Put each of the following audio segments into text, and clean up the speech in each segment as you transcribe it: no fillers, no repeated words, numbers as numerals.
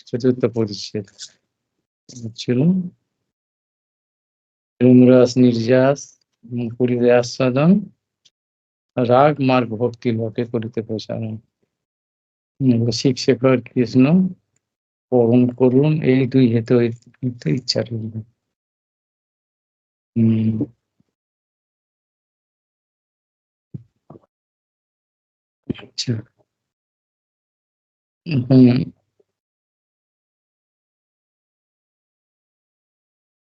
চতুর্থ পরিচ্ছেদ ছিল প্রেমরস নির্যাস পুরীতে আস্বাদন রাগ মার্গ ভক্তি লোকে করিতে প্রসারণ রসিক শেখর কৃষ্ণ পরম করুণ এই দুই হেতু ইচ্ছা রইল। আচ্ছা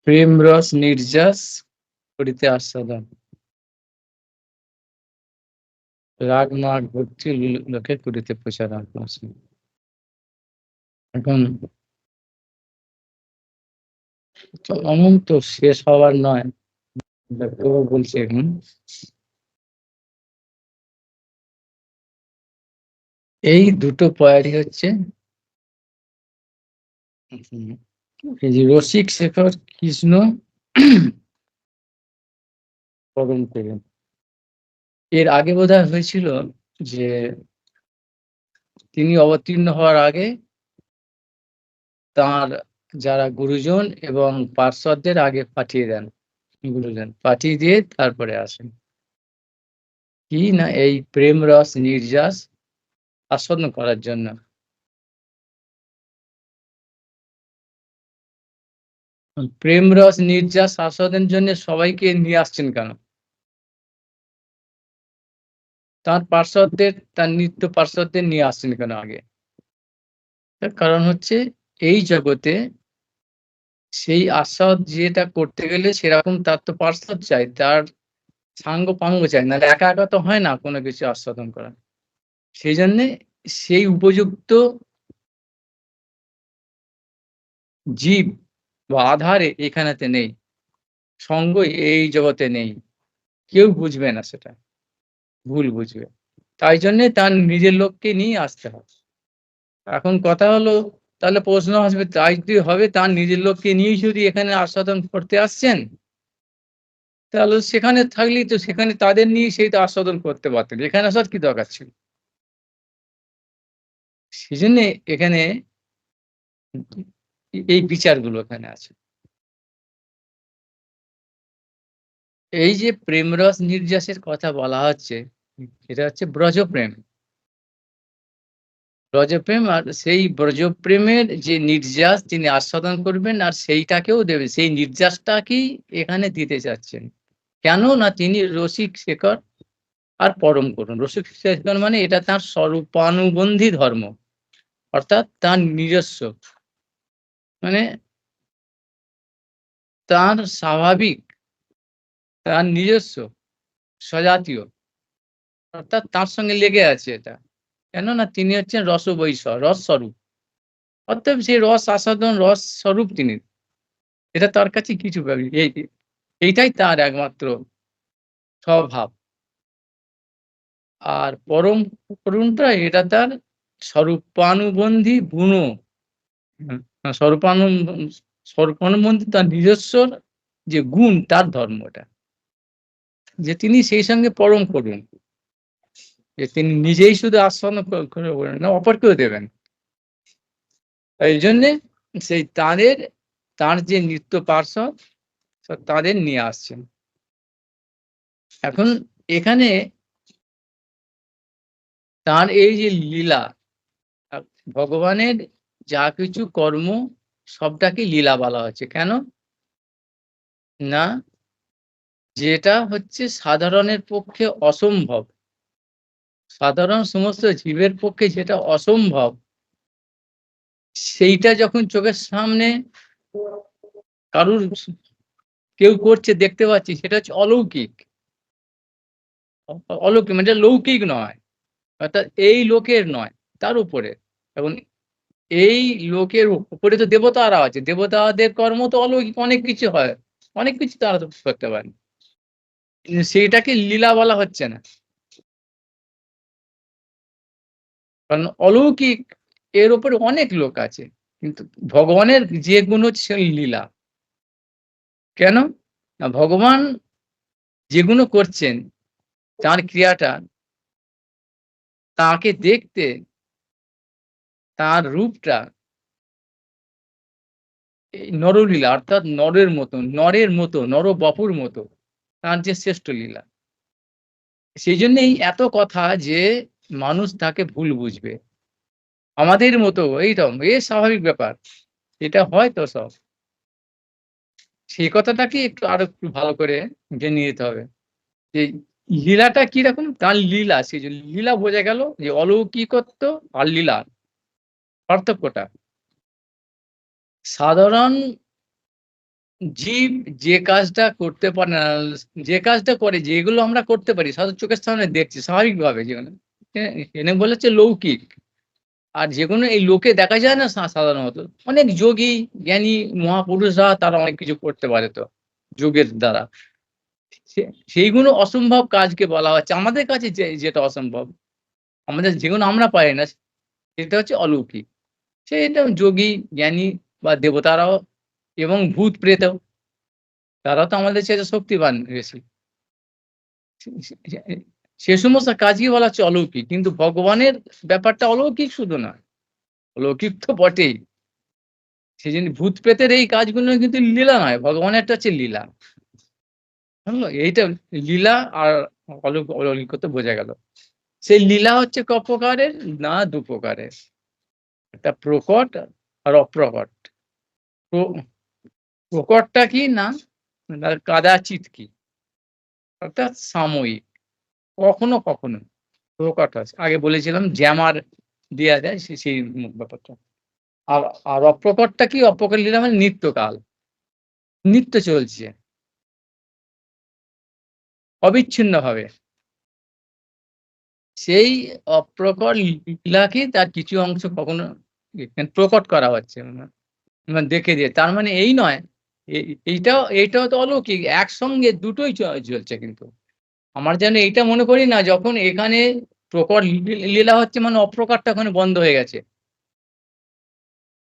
প্রেম রস নির্যাস করিতে আস্বাদন রাগ মাগ ভক্তি লোকে করিতে প্রসারণ। এখন অনন্ত শেষ হওয়ার নয়, বলছে এখন এই দুটো পয়ারই হচ্ছে এই যে রসিক শেখর কৃষ্ণ পরম করুণ। এর আগে বোধহয় হয়েছিল যে তিনি অবতীর্ণ হওয়ার আগে তার যারা গুরুজন এবং পার্শ্বদের আগে পাঠিয়ে দেন, গুরুজন পাঠিয়ে দিয়ে তারপরে আসেন কি না এই প্রেম রস নির্যাস আস্বাদন করার জন্য। প্রেম রস নির্যাস আস্বাদনের জন্য সবাইকে নিয়ে আসছেন কেন? তার পার্শ্বদের, তার নিত্য পার্শ্বদের নিয়ে আসছেন কেন আগে? তার কারণ হচ্ছে এই জগতে সেই আস্বাদ যেটা করতে গেলে সেরকম তার তো পার্শ্বদ চাই, তার সাঙ্গ পাঙ্গ চাই, না একা একা তো হয় না কোনো কিছু আস্বাদন করা। সেই জন্যে সেই উপযুক্ত জীব বা আধারে এখানেতে নেই, সঙ্গ এই জগতে নেই, কেউ বুঝবে না, সেটা ভুল বুঝবে। তাই জন্যে তার নিজের লোককে নিয়ে আসতে হবে। এখন কথা হলো, তাহলে প্রশ্ন আসবে, তাই যদি হবে তার নিজের লোককে নিয়েই যদি এখানে আস্বাদন করতে আসছেন, তাহলে সেখানে থাকলেই তো সেখানে তাদের নিয়ে সেই তো আস্বাদন করতে পারতেন, এখানে আসার কি দরকার ছিল? সেই জন্যে এখানে এই বিচারগুলো এখানে আছে। এই যে প্রেমরস নির্যাসের কথা বলা হচ্ছে, এটা হচ্ছে ব্রজপ্রেম। ব্রজপ্রেম, আর সেই ব্রজপ্রেমের যে নির্যাস তিনি আস্বাদন করবেন আর সেইটাকেও দেবেন, সেই নির্যাসটাকেই এখানে দিতে চাচ্ছেন। কেন না তিনি রসিক শেখর আর পরম করুণ। রসিক শেখর মানে এটা তার স্বরূপানুবন্ধী ধর্ম, অর্থাৎ তার নিজস্ব, মানে তার স্বাভাবিক, তার নিজস্ব স্বজাতীয়, অর্থাৎ তার সঙ্গে লেগে আছে এটা। কেননা তিনি হচ্ছেন রসবৈশ্বর, রস স্বরূপ, অর্থাৎ সেই রস আস্বাদন রস স্বরূপ তিনি। এটা তার কাছে কিছু এইটাই তার একমাত্র স্বভাব। আর পরম করুণটা এটা তার স্বরূপানুবন্ধী গুণ, স্বরূপানু স্বরূপানুবন্ধী তার নিজস্ব যে গুণ, তার ধর্ম এটা, যে তিনি সেই সঙ্গে পরম করুণ, যে তিনি নিজেই শুধু আস্বাদন করে না, অপরকেও দেবেন। এই জন্যে সেই তাদের, তার যে নিত্য পার্শ্বদ তাদের নিয়ে আসছেন। এখন এখানে তার এই যে লীলা, ভগবানের যা কিছু কর্ম সবটাকে লীলা বলা হচ্ছে। কেন না, যেটা হচ্ছে সাধারণের পক্ষে অসম্ভব, সাধারণ সমস্ত জীবের পক্ষে যেটা অসম্ভব, সেইটা যখন চোখের সামনে কারুর কেউ করছে দেখতে পাচ্ছি, সেটা হচ্ছে অলৌকিক। অলৌকিক মানে লৌকিক নয়, অর্থাৎ এই লোকের নয়, তার উপরে। এবং এই লোকের উপরে তো দেবতারা আছে, দেবতাদের কর্ম তো অলৌকিক, অনেক কিছু হয়, অনেক কিছু তারা তো করতে পারে, সেইটাকে লীলা বলা হচ্ছে না। কারণ অলৌকিক এর উপরে অনেক লোক আছে, কিন্তু ভগবানের যে গুণ হচ্ছে লীলা। কেন না, ভগবান যেগুলো করছেন, তার ক্রিয়াটা, তাকে দেখতে, তার রূপটা এই নরলীলা অর্থাৎ নরের মতো, নরবপুর মতো তার যে শ্রেষ্ঠ লীলা। সেইজন্যেই এত কথা যে মানুষ তাকে ভুল বুঝবে। আমাদের মতো এইরকম স্বাভাবিক ব্যাপার। এটা হয় তো সব। সেই কথাটাকে আরো একটু ভালো করে জেনে নিতে হবে। যে লীলাটা কিরকম? তার লীলা সেই যে লীলা বোঝা গেল যে অলৌকিকত্ব আর লীলা পার্থক্যটা। সাধারণ জীব যে কাজটা করতে পারে না, যে কাজটা করে যেগুলো আমরা করতে পারি সাধারণ চোখের সামনে দেখছি স্বাভাবিকভাবে যেগুলো এনে বলেছে লৌকিক। আর যেকোনো এই লোকে দেখা যায় না সাধারণত অনেক যোগী, জ্ঞানী মহাপুরুষরা তারা অনেক কিছু করতে পারে তো যোগের দ্বারা। সে সেইগুলো অসম্ভব কাজকে বলা হচ্ছে। আমাদের কাছে যেটা অসম্ভব, আমাদের যেগুলো আমরা পারি না সেটা হচ্ছে অলৌকিক। সেটা যোগী, জ্ঞানী বা দেবতারাও এবং ভূত প্রেতও তারাও তো আমাদের চাইতে শক্তিবান বেশি। সে সে সে সমস্ত কাজই বলা হচ্ছে অলৌকিক। কিন্তু ভগবানের ব্যাপারটা অলৌকিক শুধু নয়, অলৌকিক তো বটেই। সেজন্য ভূত প্রেতের এই কাজগুলো কিন্তু লীলা নয়, ভগবানেরটা হচ্ছে লীলা। বুঝলো? এইটা লীলা আর অলৌকিকতা বোঝা গেল। সেই লীলা হচ্ছে ক প্রকারের? না ২ প্রকারের। একটা প্রকট আর অপ্রকট। প্র প্রকটটা কি? না কাদাচিৎ কি? অর্থাৎ সাময়িক। কখনো, কখনো প্রকট আছে। আগে বলেছিলাম জ্যামার দেয়া যায় সেই ব্যাপারটা। আর আর অপ্রকটটা কি? অপ্রকট লীলা মানে নিত্যকাল। নিত্য চলছে অবিচ্ছিন্নভাবে। সেই অপ্রকট লীলাকে তার কিছু অংশ কখনো প্রকট করা হচ্ছে। মানে দেখে দিয়ে। তার মানে এই নয়, এ এইটাও তো অলৌকিক। একসঙ্গে দুটোই চলছে কিন্তু। আমার যেন এইটা মনে করি না যখন এখানে প্রকট লীলা হচ্ছে মানে অপ্রকটটা ওখানে বন্ধ হয়ে গেছে।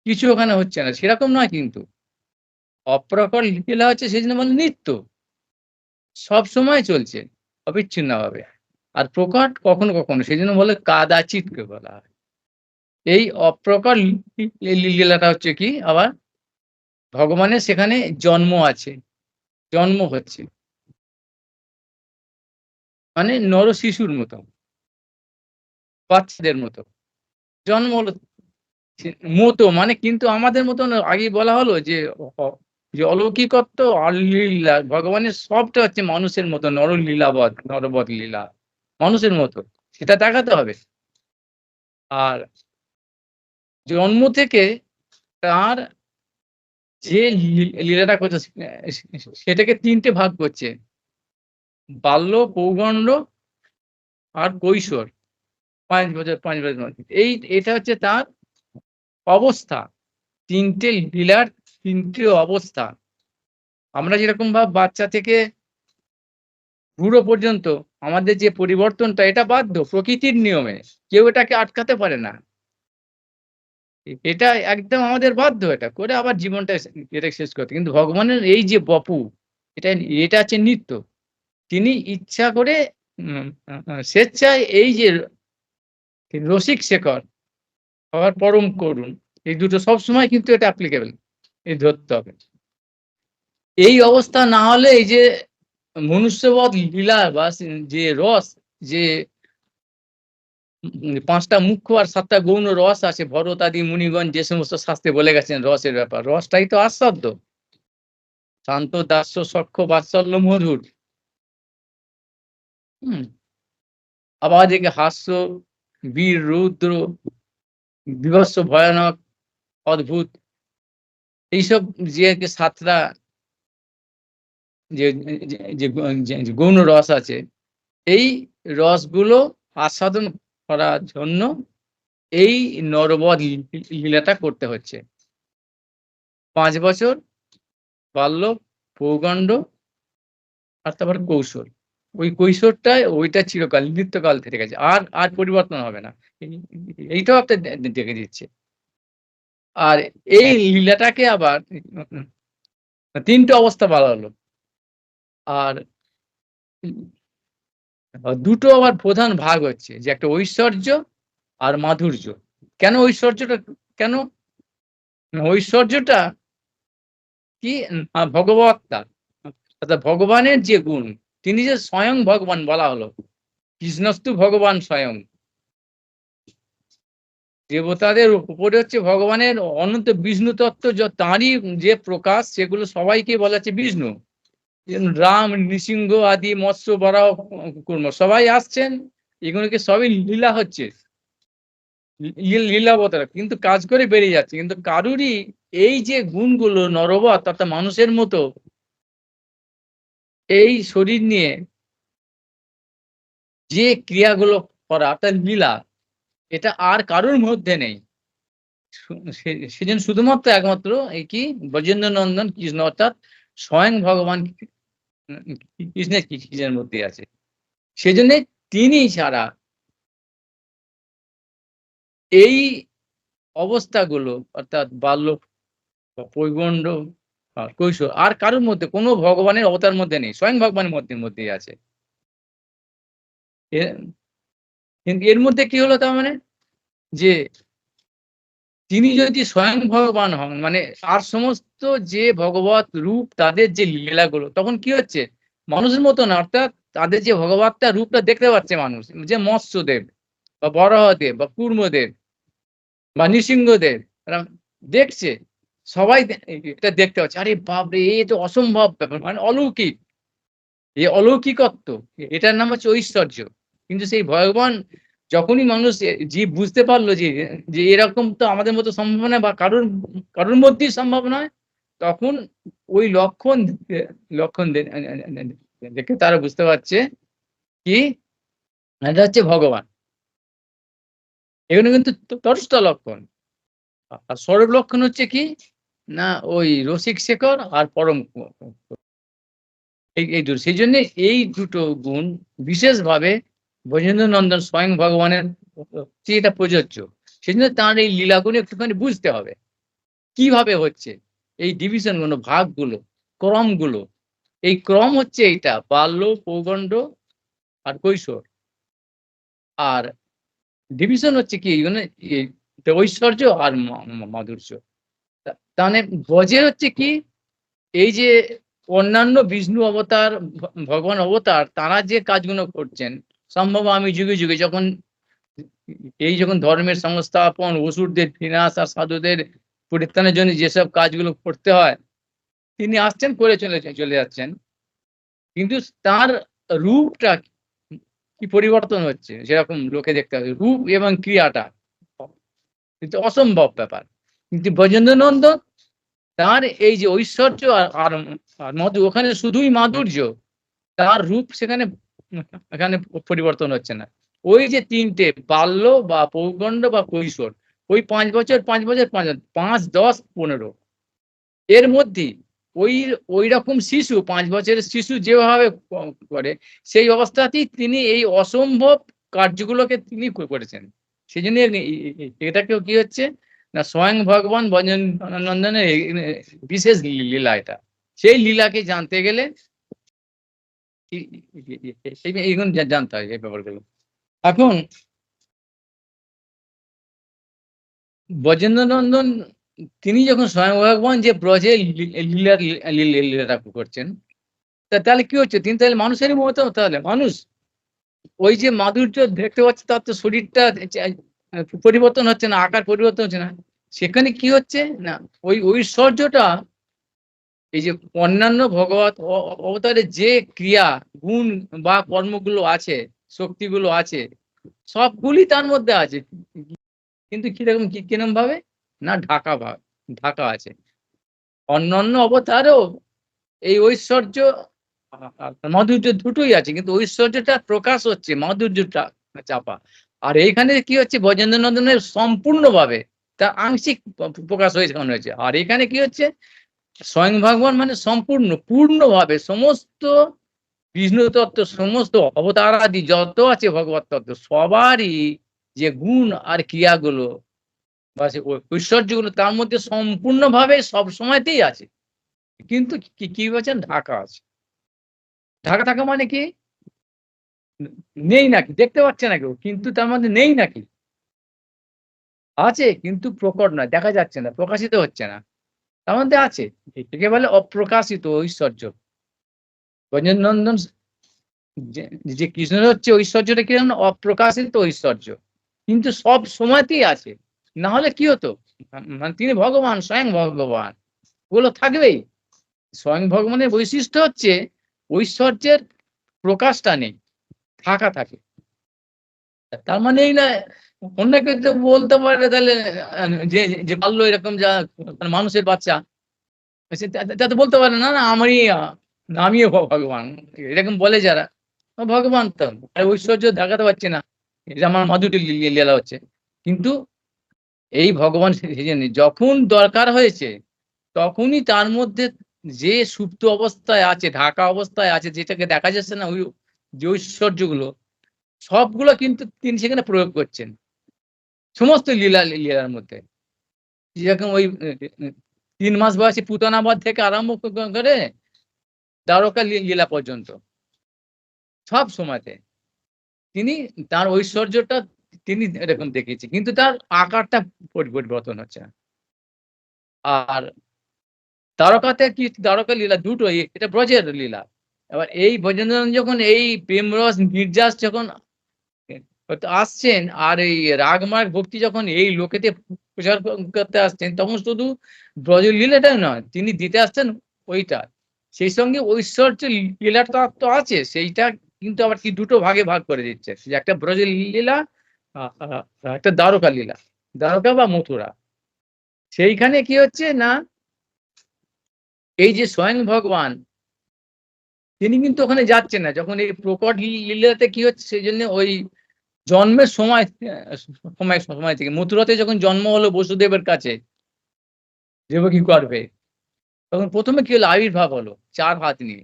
কিছু ওখানে হচ্ছে না। সেরকম নয় কিন্তু। অপ্রকট লীলা হচ্ছে সেজন্য মানে নিত্য। সবসময় চলছে অবিচ্ছিন্নভাবে। আর প্রকট কখনো, কখনো সেজন্য বলে কাদাচিৎকে বলা হয়। এই অপ্রকট লীলাটা হচ্ছে কি আবার ভগবানের সেখানে জন্ম আছে। জন্ম হচ্ছে। মানে নরশিশুর মতো, বাচ্চাদের মতো। জন্ম হলো সে মতো মানে কিন্তু আমাদের মতো না। আগেই বলা হলো যে অ যে অলৌকিকত্ব আর লীলা ভগবানের সবটা হচ্ছে মানুষের মতো নরলীলাবৎ, নরবৎ লীলা। মানুষের মতো। সেটা দেখাতে হবে। আর জন্ম থেকে তার যে লীলাটা করছে সেটাকে ৩ টে ভাগ করছে। বাল্য, পৌগণ্ড আর কৈশোর। ৫ বছর ৫ বছর মধ্যে। এটা হচ্ছে তার অবস্থা। ৩ টে লীলার ৩ টে অবস্থা। আমরা যেরকম বাচ্চা থেকে বুড়ো পর্যন্ত আমাদের যে পরিবর্তনটা এটা বাধ্য প্রকৃতির নিয়মে। কেউ এটাকে আটকাতে পারে না। এটা একদম আমাদের বাধ্য এটা করে আবার জীবনটা এটা শেষ করতে। কিন্তু ভগবানের এই যে বপু এটা এটা হচ্ছে নিত্য। তিনি ইচ্ছা করে স্বেচ্ছায় এই যে রসিক শেখর আবার পরম করুণ এই দুটো সবসময় কিন্তু এটা অ্যাপ্লিকেবল। এই ধরতে হবে। এই অবস্থা না হলে এই যে মনুষ্যবধ লীলা বা যে রস যে ৫ টা মুখ্য আর ৭ টা গৌণ রস আছে ভরতাদি মুনিগণ যে সমস্ত শাস্ত্রে বলে গেছেন রসের ব্যাপার। রসটাই তো আস্বাদ্য। শান্ত, দাস্য, সখ্য, বাৎসল্য, মধুর। হুম? আবার এদিকে হাস্য, বীর, রৌদ্র, বীভৎস, ভয়ানক, অদ্ভুত এইসব যে ৭ টা যে যে যে যে গৌণ রস আছে এই রসগুলো আস্বাদন করার জন্য এই নরবধ লীলাটা করতে হচ্ছে। ৫ বছর বাল্য, পৌগণ্ড আর তারপরে কৈশোর। ওই কৈশোরটায় ওইটা চিরকাল নিত্যকাল থেকে গেছে। আর পরিবর্তন হবে না। এই এইটাও একটা দেখে দিচ্ছে। আর এই লীলাটাকে আবার ৩ টে অবস্থা বলা হলো। আর ২ আবার প্রধান ভাগ হচ্ছে যে একটা ঐশ্বর্য আর মাধুর্য। কেন ঐশ্বর্যটা কেন? ঐশ্বর্যটা কি ভগবত্তা, অর্থাৎ ভগবানের যে গুণ, তিনি যে স্বয়ং ভগবান বলা হলো, কৃষ্ণস্তু ভগবান স্বয়ং। দেবতাদের উপরে হচ্ছে ভগবানের অনন্ত বিষ্ণু তত্ত্ব, তাঁরই যে প্রকাশ, সেগুলো সবাইকে বলা হচ্ছে বিষ্ণু। রাম, নৃসিংহ আদি, মৎস্য, বরাহ, কুর্ম সবাই আসছেন, এগুলোকে সবই লীলা হচ্ছে, লীলাবতার, কিন্তু কাজ করে বেরিয়ে যাচ্ছে। কিন্তু কারুরই এই যে গুণগুলো নরবৎ অর্থাৎ মানুষের মতো এই শরীর নিয়ে যে ক্রিয়াগুলো করা অর্থাৎ লীলা, এটা আর কারুর মধ্যে নেই। সেজন্য শুধুমাত্র একমাত্র এই কি ব্রজেন্দ্র নন্দন কৃষ্ণ অর্থাৎ স্বয়ং ভগবান কৃষ্ণের মধ্যে আছে। সেজন্য তিনি ছাড়া এই অবস্থাগুলো অর্থাৎ বাল্য, পৈগণ্ড, কৈশোর আর কারোর মধ্যে কোনো ভগবানের অবতার মধ্যে নেই, স্বয়ং ভগবানের মধ্যেই আছে। এর মধ্যে কি হলো তার মানে, যে তিনি যদি স্বয়ং ভগবান হন, মানে আর সমস্ত যে ভগবত রূপ তাদের যে লীলাগুলো, তখন কি হচ্ছে মানুষের মতো না, অর্থাৎ তাদের যে ভগবত্তা রূপটা দেখতে পাচ্ছে মানুষ, যে মৎস্যদেব বা বরাহদেব বা কুর্মদেব বা নৃসিংহদেব, এরা দেখছে, সবাই এটা দেখতে পাচ্ছে, আরে বাপরে এ তো অসম্ভব ব্যাপার, মানে অলৌকিক, এই অলৌকিকত্ব, এটার নাম হচ্ছে ঐশ্বর্য। কিন্তু সেই ভগবান যখনই মানুষ জীব বুঝতে পারলো যে যে এরকম তো আমাদের মতো সম্ভব নয় বা কারোর মধ্যেই সম্ভব নয়, তখন ওই লক্ষণ দেখে তারা বুঝতে পারছে কি এটা হচ্ছে ভগবান। এগুলো কিন্তু তটস্থ লক্ষণ। আর সরব লক্ষণ হচ্ছে কি না, ওই রসিক শেখর আর পরম এই দুটো, সেই জন্য এই দুটো গুণ বিশেষভাবে ব্রজেন্দ্র নন্দন স্বয়ং ভগবানের এটা প্রযোজ্য। সেজন্য তার এই লীলাগুলো একটুখানি বুঝতে হবে কিভাবে হচ্ছে, এই ডিভিশন গুলো, ভাগগুলো, ক্রমগুলো। এই ক্রম হচ্ছে এইটা বাল্য, পৌগণ্ড আর কৈশোর। আর ডিভিশন হচ্ছে কি মানে ঐশ্বর্য আর মাধুর্য। তাহলে ব্রজে হচ্ছে কি এই যে অন্যান্য বিষ্ণু অবতার, ভগবান অবতার, তারা যে কাজগুলো করছেন, সম্ভব আমি যুগে যুগে যখন যখন ধর্মের সংস্থাপন, অসুরদের বিনাশ আর সাধুদের পরিত্রাণের জন্য যেসব কাজগুলো করতে হয়, তিনি আসছেন করে চলে যাচ্ছেন। কিন্তু তার রূপটা কি পরিবর্তন হচ্ছে, যেরকম লোকে দেখতে হবে রূপ এবং ক্রিয়াটা কিন্তু অসম্ভব ব্যাপার। কিন্তু ব্রজেন্দ্র নন্দন তার এই যে ঐশ্বর্য আর মধু, ওখানে শুধুই মাধুর্য, তার রূপ সেখানে এখানে পরিবর্তন হচ্ছে না। ওই যে তিনটে বাল্য বা পৌগণ্ড বা কৈশোর, ওই 5 বছর 5 বছর 5, 10, 15 এর মধ্যেই ওই রকম শিশু, 5 বছরের শিশু যেভাবে করে, সেই অবস্থাতেই তিনি এই অসম্ভব কার্যগুলোকে তিনি করেছেন। সেই জন্য এটাকেও কি হচ্ছে না, স্বয়ং ভগবান ব্রজেন্দ্র নন্দনের বিশেষ লীলা এটা। সেই লীলাকে জানতে গেলে এইগুলো জানতে হয় এই ব্যাপারগুলো। এখন ব্রজেন্দ্র নন্দন তিনি যখন স্বয়ং ভগবান যে ব্রজে লীলাটা করছেন, তাহলে কি হচ্ছে, তিনি তাহলে মানুষেরই মতো, তাহলে মানুষ ওই যে মাধুর্য দেখতে পাচ্ছে, তার তো শরীরটা পরিবর্তন হচ্ছে না, আকার পরিবর্তন হচ্ছে না, সেখানে কি হচ্ছে না, ওই ঐশ্বর্যটা এই যে অন্যান্য ভগবত অবতারের যে ক্রিয়া, গুণ বা কর্মগুলো আছে, শক্তিগুলো আছে, সবগুলি তার মধ্যে আছে। কিন্তু কিরকম কিরকম ভাবে না, ঢাকা আছে। অন্যান্য অবতারও এই ঐশ্বর্য মাধুর্য দুটোই আছে, কিন্তু ঐশ্বর্যটা প্রকাশ হচ্ছে, মাধুর্যটা চাপা। আর এইখানে কি হচ্ছে, ব্রজেন্দ্র নন্দনের সম্পূর্ণভাবে তা আংশিক প্রকাশ হয়েছে। আর এখানে কি হচ্ছে, স্বয়ং ভগবান মানে সম্পূর্ণ পূর্ণভাবে সমস্ত বিষ্ণু তত্ত্ব, সমস্ত অবতারাদি যত আছে ভগবত তত্ত্ব, সবারই যে গুণ আর ক্রিয়াগুলো বা সে ঐশ্বর্যগুলো তার মধ্যে সম্পূর্ণভাবে সব সময়তেই আছে। কিন্তু কি বলছেন, ঢাকা আছে। ঢাকা থাকা মানে কি, নেই নাকি, দেখতে পাচ্ছে না কেউ, কিন্তু তার মধ্যে নেই নাকি, আছে কিন্তু প্রকট নয়, দেখা যাচ্ছে না, প্রকাশিত হচ্ছে না। তার মধ্যে আছে। একে বলে অপ্রকাশিত ঐশ্বর্য। ব্রজেন্দ্রনন্দন যে যে কৃষ্ণের হচ্ছে ঐশ্বর্যটা কি জানো? অপ্রকাশিত ঐশ্বর্য। কিন্তু সব সময়তেই আছে। না হলে কি হতো? মানে তিনি ভগবান, স্বয়ং ভগবান। ওগুলো থাকবেই। স্বয়ং ভগবানের বৈশিষ্ট্য হচ্ছে ঐশ্বর্যের প্রকাশটা নেই, থাকা থাকে। তার মানে এই না অনেকে তো বলতে পারে তাহলে যে যে পারলো এরকম যা মানে মানুষের বাচ্চা সে তা তো বলতে পারে না, না আমারই আমিও ভগবান। এরকম বলে যারা ভগবান তো ঐশ্বর্য দেখাতে পারছে না। এটা আমার মাধুরী লীলা হচ্ছে। কিন্তু এই ভগবান সেজেনি যখন দরকার হয়েছে তখনই তার মধ্যে যে সুপ্ত অবস্থায় আছে, ঢাকা অবস্থায় আছে যেটাকে দেখা যাচ্ছে না ওই যে ঐশ্বর্যগুলো সবগুলো কিন্তু তিনি সেখানে প্রয়োগ করছেন। সমস্ত লীলার মধ্যে। যেরকম ওই ৩ মাস বয়সী পুতনা বধ থেকে আরম্ভ করে দ্বারকা লীলা পর্যন্ত সব সময়তে তিনি তার ঐশ্বর্যটা তিনি এরকম দেখিয়েছে। কিন্তু তার আকারটা পরিবর্তন হচ্ছে না। আর দ্বারকাতে কি দ্বারকা লীলা দুটোই এটা ব্রজের লীলা। এবার এই ব্রজেন্দ্রনাথ যখন এই প্রেমরস নির্যাস যখন আসছেন আর এই রাগমার্গ ভক্তি যখন এই লোকেতে প্রচার করতে আসছেন তখন শুধু ব্রজলীলাটা নয় তিনি দিতে আসছেন ওইটা। সেই সঙ্গে ঐশ্বর্য লীলাটা তো আছে সেইটা কিন্তু আবার কি দুটো ভাগে ভাগ করে দিচ্ছে। যে একটা ব্রজ লীলা একটা দ্বারকা লীলা। দ্বারকা বা মথুরা। সেইখানে কি হচ্ছে না এই যে স্বয়ং ভগবান তিনি কিন্তু ওখানে যাচ্ছেন না। যখন এই প্রকট লীলাতে কি হচ্ছে সেইজন্য ওই জন্মের সময় থেকে মথুরাতে যখন জন্ম হলো বসুদেবের কাছে দেবকী গর্ভে তখন ১ম এ কি হলো? আবির্ভাব হলো ৪ হাত নিয়ে।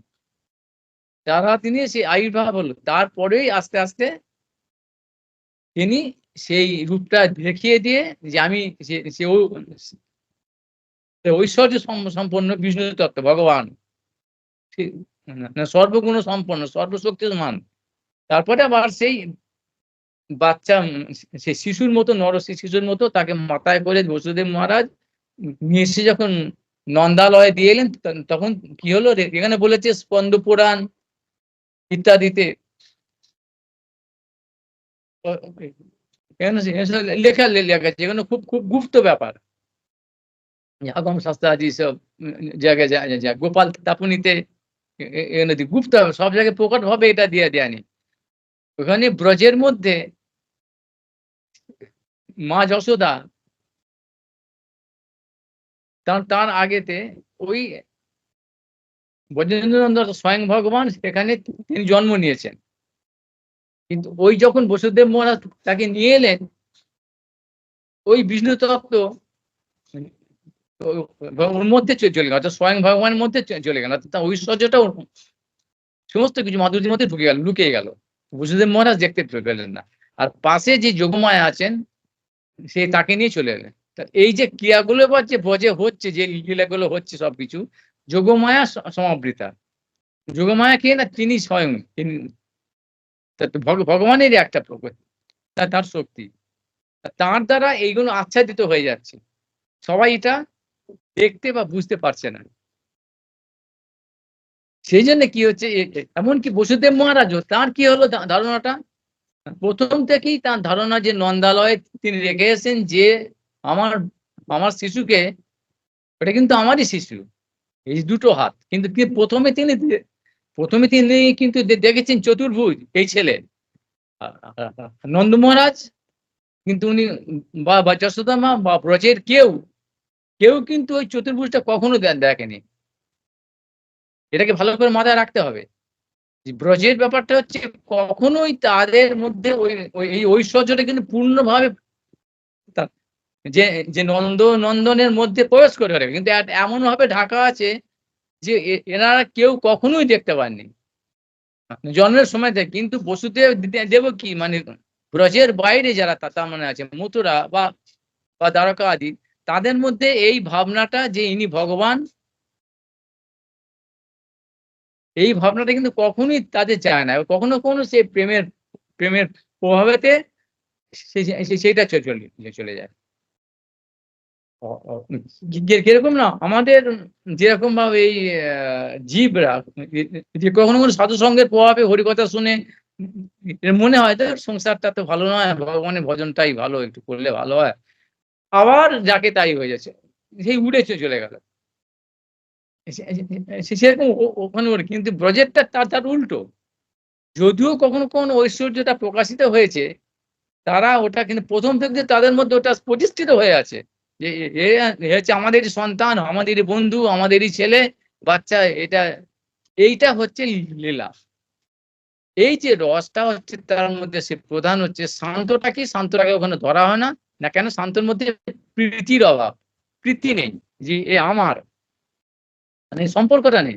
৪ হাত নিয়ে সেই আবির্ভাব হলো। তারপরেই আস্তে, আস্তে তিনি সেই রূপটা দেখিয়ে দিয়ে যে আমি সে ঐশ্বর্য সম্পন্ন বিষ্ণু তত্ত্ব ভগবান। ঠিক না সর্বগুণ সম্পন্ন, সর্বশক্তিমান। তারপরে আবার সেই বাচ্চা সে শিশুর মতো শিশুর মতো তাকে মাথায় করে বসুদেব মহারাজ নিয়ে এসে যখন নন্দালয়ে দিয়ে এলেন তখন কি হলো? এখানে বলেছে স্কন্দ পুরাণ ইত্যাদিতে এখানে লেখা আছে যেগুলো খুব খুব গুপ্ত ব্যাপার। আগম শাস্ত্রাদি সব জায়গায় যায় গোপাল তাপুনিতে এখানে গুপ্ত সব জায়গায় প্রকট ভাবে এটা দিয়ে দেয়া নেই। ওখানে ব্রজের মধ্যে মা যশোদা তার আগেতে ওই ব্রজেন্দ্রনন্দ স্বয়ং ভগবান সেখানে তিনি জন্ম নিয়েছেন। কিন্তু ওই যখন বসুদেব মহারাজ তাকে নিয়ে এলেন ওই বিষ্ণু তত্ত্ব ওর মধ্যে চলে গেল অর্থাৎ স্বয়ং ভগবানের মধ্যে চলে গেল অর্থাৎ তার ঐশ্বর্যটাও সমস্ত কিছু মাধুর্যের মধ্যে ঢুকে গেল, লুকিয়ে গেল। বসুদেব মহারাজ দেখতে পেলেন না। আর পাশে যে যোগমায়া আছেন সে তাকে নিয়ে চলে এলেন। তা এই যে ক্রিয়াগুলো বা যে ব্রজে হচ্ছে যে লীলাগুলো হচ্ছে সবকিছু যোগমায়া সমাবৃতা। যোগমায়া কে না তিনি স্বয়ং তিনি ভগবানেরই একটা প্রকৃতি তার শক্তি। তার দ্বারা এইগুলো আচ্ছাদিত হয়ে যাচ্ছে। সবাই এটা দেখতে বা বুঝতে পারছে না। সেই জন্য কি হচ্ছে এমনকি বসুদেব মহারাজও তার কি হলো ধারণাটা? ১ম থেকেই তার ধারণা যে নন্দালয়ে তিনি রেখে এসেছেন যে আমার আমার শিশুকে ওটা কিন্তু আমারই শিশু। এই দুটো হাত। কিন্তু ১ম এ তিনি কিন্তু দেখেছেন চতুর্ভুজ এই ছেলে। আ আ আ নন্দ মহারাজ কিন্তু উনি বা যশোদা মা বা ব্রজের কেউ কিন্তু ওই চতুর্ভুজটা কখনো দেখেনি। এটাকে ভালো করে মাথায় রাখতে হবে। যে ব্রজের ব্যাপারটা হচ্ছে কখনোই তাদের মধ্যে এই ঐশ্বর্যটা কিন্তু পূর্ণভাবে তা যে যে নন্দনের মধ্যে প্রবেশ করে গেল। কিন্তু এমনভাবে ঢাকা আছে যে এনারা কেউ কখনোই দেখতে পাননি। জন্মের সময় থেকে। কিন্তু বসুদেব দেবকী মানে ব্রজের বাইরে যারা তার মানে আছে মথুরা বা দ্বারকা আদি তাদের মধ্যে এই ভাবনাটা যে ইনি ভগবান এই ভাবনাটা কিন্তু কখনোই তাদের যায় না। কখনো সে প্রেমের প্রভাবেতে সেইটা চলে যায়। কিরকম না আমাদের যেরকম ভাবে এই জীবরা যে কখনো কোনো সাধু সঙ্গের প্রভাবে হরিকথা শুনে মনে হয় তো সংসারটা তো ভালো নয়, ভগবানের ভজনটাই ভালো, একটু করলে ভালো হয়, আবার যাকে তাই হয়ে যাচ্ছে, সেই উড়ে চলে গেল। সেরকম ওখানে ওর কিন্তু ব্রজেরটা তার উল্টো। যদিও কখনো কখনো ঐশ্বর্যটা প্রকাশিত হয়েছে, তারা ওটা কিন্তু প্রথম থেকে তাদের মধ্যে ওটা প্রতিষ্ঠিত হয়ে আছে যে এ হচ্ছে আমাদেরই সন্তান, আমাদেরই বন্ধু, আমাদেরই ছেলে বাচ্চা। এইটা হচ্ছে লীলা। এই যে রসটা হচ্ছে তার মধ্যে সে প্রধান হচ্ছে শান্তটা কি, শান্তটাকে ওখানে ধরা হয় না। না কেন? শান্তর মধ্যে প্রীতির অভাব, প্রীতি নেই যে এ আমার, মানে সম্পর্কটা নেই।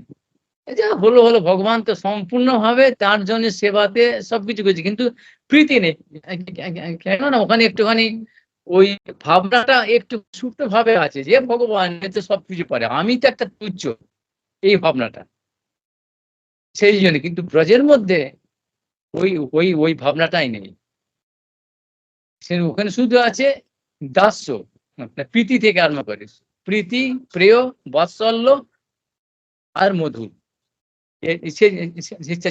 এই যা হলো ভগবান তো সম্পূর্ণভাবে তার জন্য সেবাতে সবকিছু করছে, কিন্তু প্রীতি নেই। কেননা ওখানে একটুখানি ওই ভাবনাটা একটু সুপ্তভাবে আছে যে ভগবান এ তো সবকিছু পারে, আমি তো একটা তুচ্ছ, এই ভাবনাটা। সেই জন্য কিন্তু ব্রজের মধ্যে ওই ওই ভাবনাটাই নেই। সে ওখানে শুধু আছে দাস্য, প্রীতি থেকে আরম্ভ করে প্রীতি, প্রেয়, বাৎসল্য আর মধু।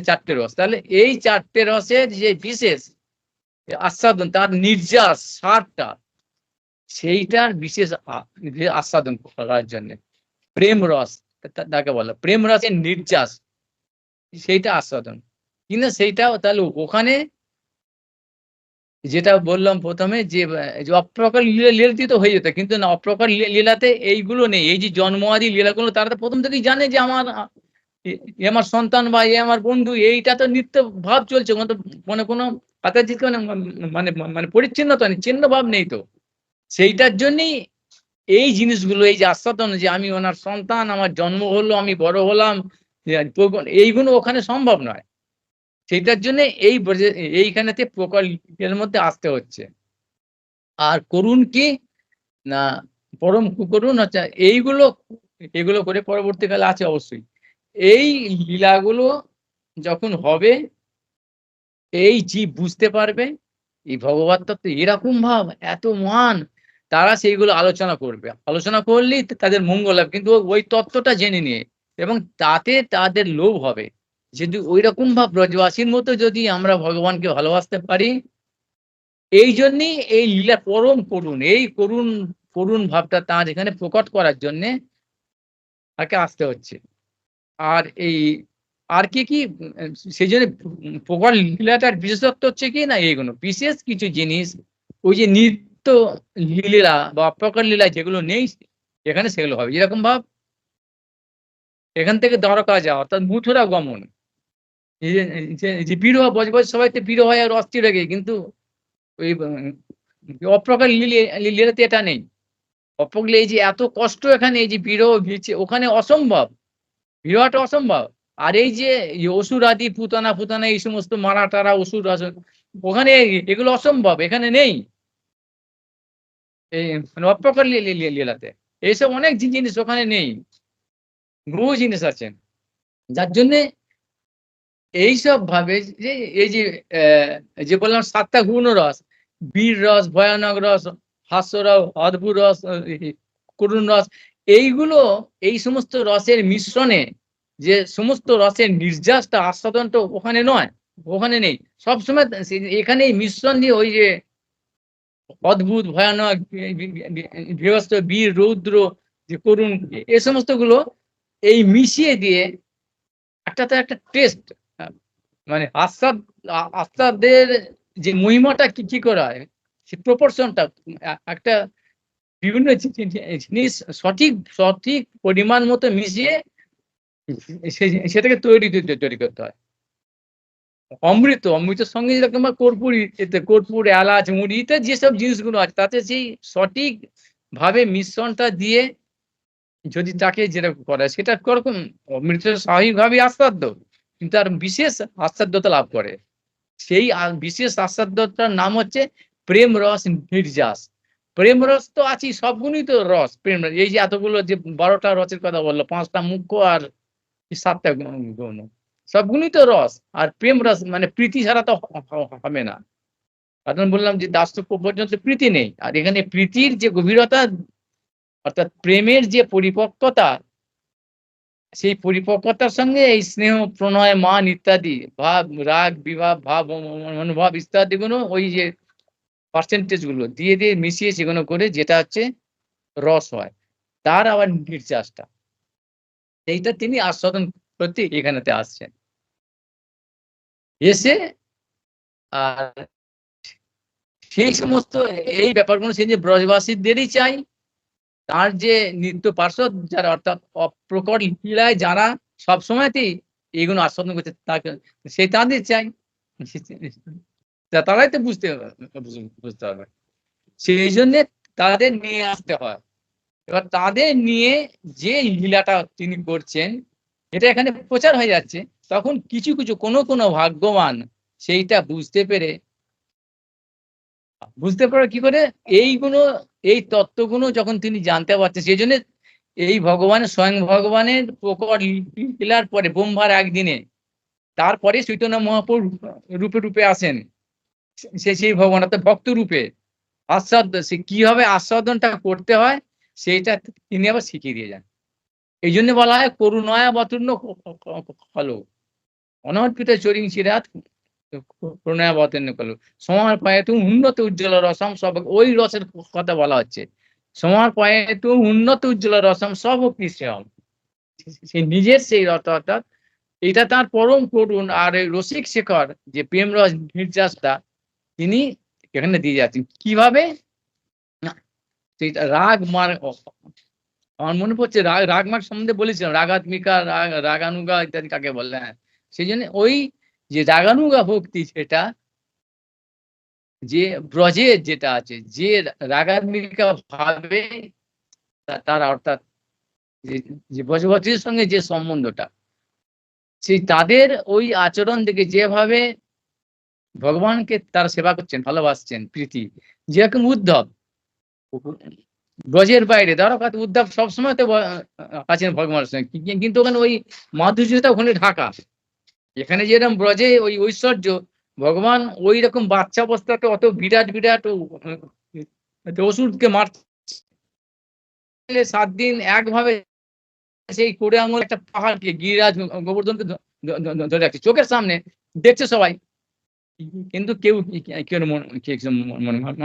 চারটে রস। তাহলে এই চারটে রসের যে বিশেষ আস্বাদন, তার নির্যাস সারটা, সেইটার বিশেষ আস্বাদন করার জন্য প্রেম রস তাকে বলে, প্রেম রসের নির্যাস, সেইটা আস্বাদন। কিন্তু সেইটাও তাহলে ওখানে যেটা বললাম প্রথমে যে অপ্রকার লীলাতে তো হয়ে যেত, কিন্তু না, অপ্রকার লীলাতে এইগুলো নেই। এই যে জন্মাদি লীলাগুলো তারা তো প্রথম থেকেই জানে যে আমার এ আমার সন্তান বা এ আমার বন্ধু, এইটা তো নিত্য ভাব চলছে, মানে কোনো পাতাচিত মানে মানে মানে পরিচ্ছিন্নতা নেই, চিহ্ন ভাব নেই তো। সেইটার জন্যই এই জিনিসগুলো, এই যে আস্বাদন যে আমি ওনার সন্তান, আমার জন্ম হলো, আমি বড় হলাম, এইগুলো ওখানে সম্ভব নয়। সেইটার জন্য এইখানেতে প্রকার এর মধ্যে আসতে হচ্ছে। আর করুণ কি না, পরম করুণ হচ্ছে এগুলো করে পরবর্তীকালে আছে অবশ্যই। এই লীলাগুলো যখন হবে, এই জীব বুঝতে পারবে এই ভগবত তত্ত্ব এরকম ভাব, এত মহান, তারা সেইগুলো আলোচনা করবে। আলোচনা করলেই তাদের মঙ্গল হবে, কিন্তু ওই তত্ত্বটা জেনে নিয়ে, এবং তাতে তাদের লোভ হবে। যদি ওই রকম ভাব ব্রজবাসীর মতো যদি আমরা ভগবানকে ভালোবাসতে পারি, এই জন্যই এই লীলা পরম করুণ, এই করুণ করুণ ভাবটা তার এখানে প্রকট করার জন্যে তাকে আসতে হচ্ছে। আর এই আর কি সেই জন্য প্রকট লীলাটার বিশেষত্ব হচ্ছে কি না, এইগুলো বিশেষ কিছু জিনিস, ওই যে নিত্য লীলা বা অপ্রকট লীলা যেগুলো নেই এখানে, সেগুলো হবে। যেরকম ভাব এখান থেকে দ্বারকা যাওয়া, অর্থাৎ মথুরা গমন, এই যে বিরহ বজবজ সবাই তো বিরহ হয় আর অস্থির হয়ে গেছে, কিন্তু ওই অপ্রকার লীলাতে এটা নেই। অপ্রকার এই যে এত কষ্ট এখানে, এই যে বিরহ ওখানে অসম্ভব, বিরহটা অসম্ভব। আর এই যে অসুর আদি পুতানা ফুতানা এই সমস্ত মারা টারা অসুর ওখানে এগুলো অসম্ভব, এখানে নেই। এই মানে অপ্রকার লীলাতে এইসব অনেক জিনিস ওখানে নেই, বহু জিনিস আছে। যার জন্যে এইসব ভাবে যে এই যে বললাম ৭টা গুণ রস, বীর রস, ভয়ানক রস, হাস্যরস, অদ্ভুত রস, করুণ রস, এইগুলো, এই সমস্ত রসের মিশ্রণে যে সমস্ত রসের নির্যাসটা আস্বাদনটা ওখানে নয়, ওখানে নেই। সবসময় এখানে এই মিশ্রণ দিয়ে ওই যে অদ্ভুত, ভয়ানক, বীভৎস, বীর, রৌদ্র, যে করুণ, এ সমস্ত গুলো এই মিশিয়ে দিয়ে একটা টেস্ট, মানে আস্বাদের যে মহিমাটা কি করে হয়, সে প্রপোর্শনটা একটা বিভিন্ন জিনিস সঠিক সঠিক পরিমাণ মতো মিশিয়ে সেটাকে তৈরি করতে হয়। অমৃতের সঙ্গে যেরকম কর্পূর, এতে কর্পূর, এলাচ, মুড়ি ইত্যাদি যেসব জিনিসগুলো আছে, তাতে সেই সঠিক ভাবে মিশ্রণটা দিয়ে যদি তাকে যেটা করে, সেটা কিরকম অমৃতের স্বাভাবিকভাবেই আস্বাদ্য, কিন্তু তার বিশেষ আস্বাদ্যতা লাভ করে। সেই বিশেষ আস্বাদ্যতার নাম হচ্ছে প্রেম রস নির্যাস। প্রেম রস তো আছেই, সবগুলোই তো রস, প্রেম রস। এই যে এতগুলো যে ১২টা রসের কথা বললো, ৫টা মুখ্য আর ৭টা গৌণ, সবগুলোই তো রস। আর প্রেম রস মানে প্রীতি ছাড়া তো হবে না। কারণ বললাম যে দাসত্ব পর্যন্ত প্রীতি নেই, আর এখানে প্রীতির যে গভীরতা অর্থাৎ প্রেমের যে পরিপক্কতা, সেই পরিপক্কতার সঙ্গে এই স্নেহ, প্রণয়, মান ইত্যাদি ভাব, রাগ, বিভাব, ভাব, অনুভব ইত্যাদিগুলো ওই যে পার্সেন্টেজ গুলো দিয়ে মিশিয়ে সেগুলো করে যেটা হচ্ছে রস হয়। তার আবার নির্যাসটা। এইটা তিনি আস্বাদন করতে এখানেতে আসছেন। এসে আর সেই সমস্ত এই ব্যাপারগুলো সে যে ব্রজবাসীদেরই চাই, তার যে নিত্য পার্ষদ যারা অর্থাৎ অপ্রকট লীলায় যারা সবসময়তেই এগুলো আস্বাদন করছে তাকে সেই তাদের চাই। তারাই তো বুঝতে হবে। সেই জন্যে তাদের নিয়ে আসতে হয়। এবার তাদের নিয়ে যে লীলাটা তিনি করছেন, এটা এখানে প্রচার হয়ে যাচ্ছে। তখন কিছু কোনো ভাগ্যবান সেইটা বুঝতে পারে কি করে? এইগুলো, এই তত্ত্বগুলো যখন তিনি জানতে পারছেন, সেজন্য এই ভগবানের স্বয়ং ভগবানের প্রকট লীলার পরে ব্রহ্মার একদিনে তারপরে চৈতন্য মহাপ্রভু রূপে আসেন। সেই ভগবান অর্থাৎ ভক্ত রূপে সে কিভাবে আস্বাদনটা করতে হয় সেইটা তিনি আবার শিখিয়ে দিয়ে যান। এই জন্য বলা হয় করুণায় অবতীর্ণ খলো অনর্পিত চরিং চিরাত প্রণয় অবতীর্ণ করলো। সমর্পয়েতু উন্নত উজ্জ্বল রসম সব, ওই রসের কথা বলা হচ্ছে। সমর্পয়েতু উন্নত উজ্জ্বল রসম সব কৃষ্ণ, সে নিজের সেই রস অর্থাৎ এটা তার পরম করুণ আর এই রসিক শেখর যে প্রেম রস নির্যাসটা তিনি এখানে দিয়ে যাচ্ছেন। কিভাবে? না, সেইটা রাগ মার আমার মনে পড়ছে রাগ মার্গ সম্বন্ধে বলেছিলাম, রাগাত্মিকা, রাগানুগা ইত্যাদি কাকে বলে। হ্যাঁ, সেই জন্য ওই যে রাগানুগা ভক্তি সেটা যে ব্রজের যেটা আছে, যে রাগাত্মিকা ভাবে তার অর্থাৎ যে ব্রজবাসীর সঙ্গে যে সম্বন্ধটা, সেই তাদের ওই আচরণ দেখে যেভাবে ভগবানকে তারা সেবা করছেন, ভালোবাসছেন, প্রীতি যেরকম উদ্ধব ব্রজের বাইরে দ্বারকাতে উদ্ধব সবসময় তো আছেন ভগবানের সঙ্গে, কিন্তু ওখানে ওই মাধুর্যতা ওখানে ঢাকা। এখানে যেরকম ব্রজে ওই ঐশ্বর্য, ভগবান ওই রকম বাচ্চা অবস্থাতে অত বিরাট অসুরকে মারতে 7 দিন একভাবে সেই কোড়ে আঙুল একটা পাহাড়কে গিরিরাজ গোবর্ধনকে ধরে রাখছে চোখের সামনে, দেখছে সবাই, কিন্তু কেউ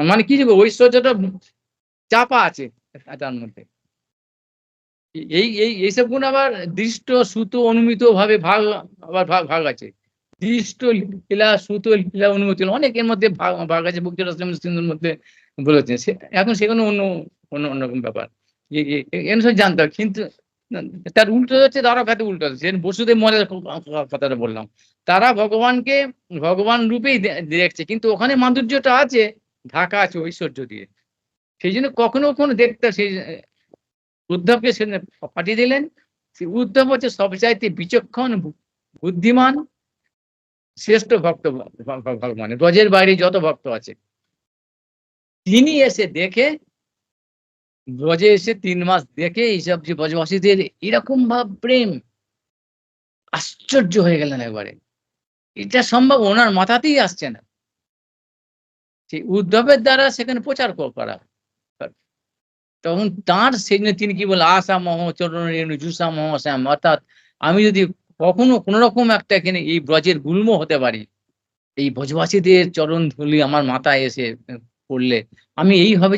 মানে কি ঐশ্বর্যটা চাপা আছে তার মধ্যে। এইসব গুণ আবার দৃষ্ট সুত অনুমিত ভাবে ভাগ আছে। দৃষ্ট লীলা, সুত লীলা, অনুমিত অনেক এর মধ্যে ভাগ আছে। ভক্তি রসায়ন সিন্ধুর মধ্যে বলেছে। এখন সেগুলো অন্যরকম ব্যাপার। সব জানতে হবে, কিন্তু তার উল্টো হচ্ছে, দ্বারকাতে উল্টো হচ্ছে। বসুদেব মহারাজের কথাটা বললাম, তারা ভগবানকে ভগবান রূপেই দেখছে, কিন্তু ওখানে মাধুর্যটা আছে, ঢাকা আছে ঐশ্বর্য দিয়ে। সেই জন্য কখনো দেখতে সেই উদ্ধবকে সেখানে পাঠিয়ে দিলেন। উদ্ধব হচ্ছে সবচাইতে বিচক্ষণ, বুদ্ধিমান, শ্রেষ্ঠ ভক্ত ভগবানের। ব্রজের বাইরে যত ভক্ত আছে তিনি এসে দেখে, ব্রজে এসে 3 মাস দেখে এইসব যে ব্রজবাসীদের এরকম ভাব প্রেম, আশ্চর্য হয়ে গেলেন একবারে। এটা সম্ভব ওনার মাথাতেই আসছে না। সেই উদ্ধবের দ্বারা সেখানে প্রচার করা। তখন তাঁর সেদিনে তিনি কি বললেন, আশা মহ চরণ রেণু জুসা মহ শ্যাম, অর্থাৎ আমি যদি কখনো কোন রকম একটা এখানে এই ব্রজের গুল্ম হতে পারি, এই ব্রজবাসীদের চরণ ধুলি আমার মাথায় এসে পড়লে, আমি এইভাবে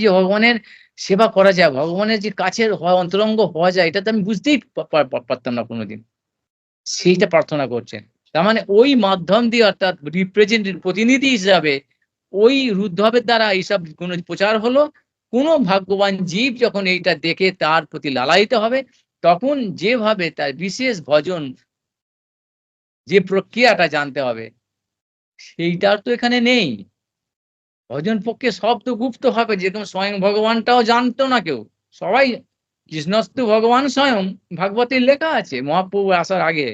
যে ভগবানের সেবা করা যায়, ভগবানের যে কাছের অন্তরঙ্গ হওয়া যায়, এটা তো আমি বুঝতেই পারতাম না কোনোদিন। সেইটা প্রার্থনা করছেন। তার মানে ওই মাধ্যম দিয়ে অর্থাৎ প্রতিনিধি হিসাবে ওই উদ্ধবের দ্বারা এইসব গুণ প্রচার হলো। কোন ভাগ্যবান জীব যখন এইটা দেখে তার প্রতি লালায়িত হবে, তখন যেভাবে তার বিশেষ ভজন, যে প্রক্রিয়াটা জানতে হবে, সেইটার তো এখানে নেই। ভজন পক্ষে সব তো গুপ্ত হবে, যেরকম স্বয়ং ভগবানটাও জানতো না কেউ। সবাই কৃষ্ণস্তু ভগবান স্বয়ং, ভাগবতের লেখা আছে, মহাপ্রভু আসার আগে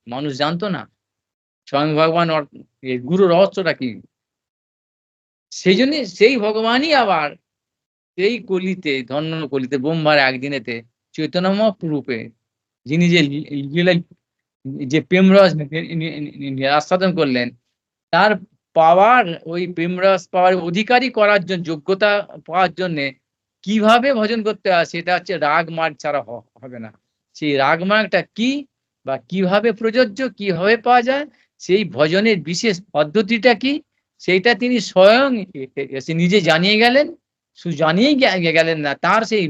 মানুষ জানতো না স্বয়ং ভগবান গুরু রহস্যটা কি। সেই জন্য সেই ভগবানই আবার এই কলিতে, ধন্য কলিতে, ব্রহ্মার একদিনেতে চৈতন্য মহাপ্রভুরূপে, যিনি যে লীলা, যে প্রেমরস আস্বাদন করলেন, তার পাওয়ার, ওই প্রেমরস পাওয়ার অধিকারী করার জন্য, যোগ্যতা পাওয়ার জন্যে কিভাবে ভজন করতে হয় সেটা হচ্ছে রাগ মার্গ ছাড়া হবে না। সেই রাগ মার্গটা কি বা কিভাবে প্রযোজ্য, কিভাবে পাওয়া যায়, সেই ভজনের বিশেষ পদ্ধতিটা কি, সেইটা তিনি স্বয়ং এসে নিজে জানিয়ে গেলেন। শুধু জানিয়েই গেলেন না, তার সেই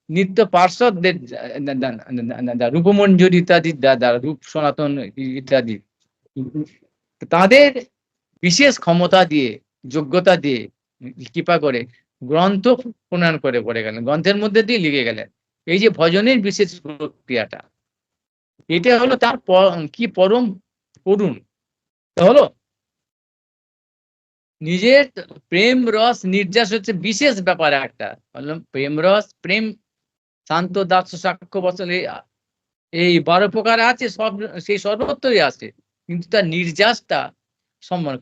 নিত্য পার্ষদদের রূপমঞ্জুরি ইত্যাদি দ্বারা, রূপ সনাতন ইত্যাদি তাদের বিশেষ ক্ষমতা দিয়ে, যোগ্যতা দিয়ে, কৃপা করে গ্রন্থ প্রণয়ন করে গেলেন। গ্রন্থের মধ্যে দিয়ে লিখে গেলেন। এই যে ভজনের বিশেষ প্রক্রিয়াটা, এটা হলো তার কি পরম করুণ হলো। নিজের প্রেম রস নির্যাস হচ্ছে বিশেষ ব্যাপার একটা। বললাম প্রেম রস, প্রেম শান্ত দাস সাক্ষ্য বচন, এই 12 প্রকার আছে, সব সেই সর্বত্রই আছে, কিন্তু তার নির্যাসটা সম্মান।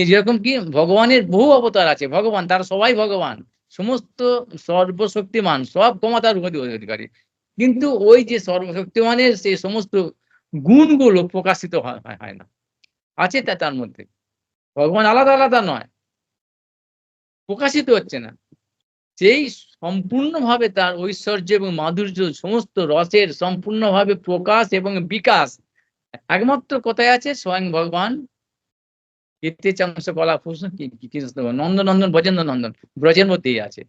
যেরকম কি ভগবানের বহু অবতার আছে, ভগবান তারা সবাই ভগবান, সমস্ত সর্বশক্তিমান, সব ক্ষমতার অধিকারী, কিন্তু ওই যে সর্বশক্তিমানের সেই সমস্ত গুণগুলো প্রকাশিত হয় না, আছে তার মধ্যে। ভগবান আলাদা আলাদা নয়, প্রকাশিত হচ্ছে না। সেই সম্পূর্ণভাবে তার ঐশ্বর্য এবং মাধুর্য, সমস্ত রসের সম্পূর্ণভাবে প্রকাশ এবং বিকাশ একমাত্র কোথায় আছে? স্বয়ং ভগবান কীর্তি চাংশ কলা প্রশ্ন নন্দনন্দন ব্রজেন্দ্র নন্দন, ব্রজের মধ্যেই আছে।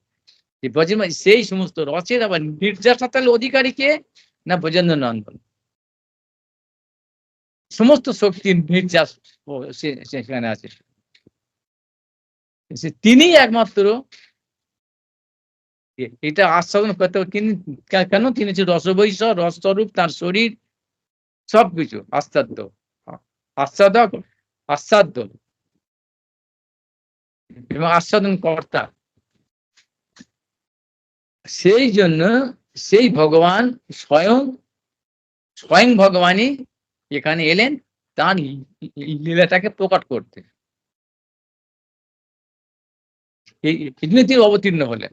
ব্রজের মধ্যে সেই সমস্ত রসের আবার নির্যাস অধিকারী কে না? ব্রজেন্দ্র নন্দন। সমস্ত শক্তির নির্যাস সেখানে আছে, তিনি একমাত্র এটা আস্বাদন করতে। কেন? তিনি হচ্ছে রসবৈশ, রসস্বরূপ, তার শরীর সবকিছু আস্বাদ্য, আস্বাদক, আস্বাদ্য এবং আস্বাদন কর্তা। সেই জন্য সেই ভগবান স্বয়ং স্বয়ং ভগবানই এখানে এলেন তার লীলাটাকে প্রকট করতে। এই তিনি অবতীর্ণ হলেন।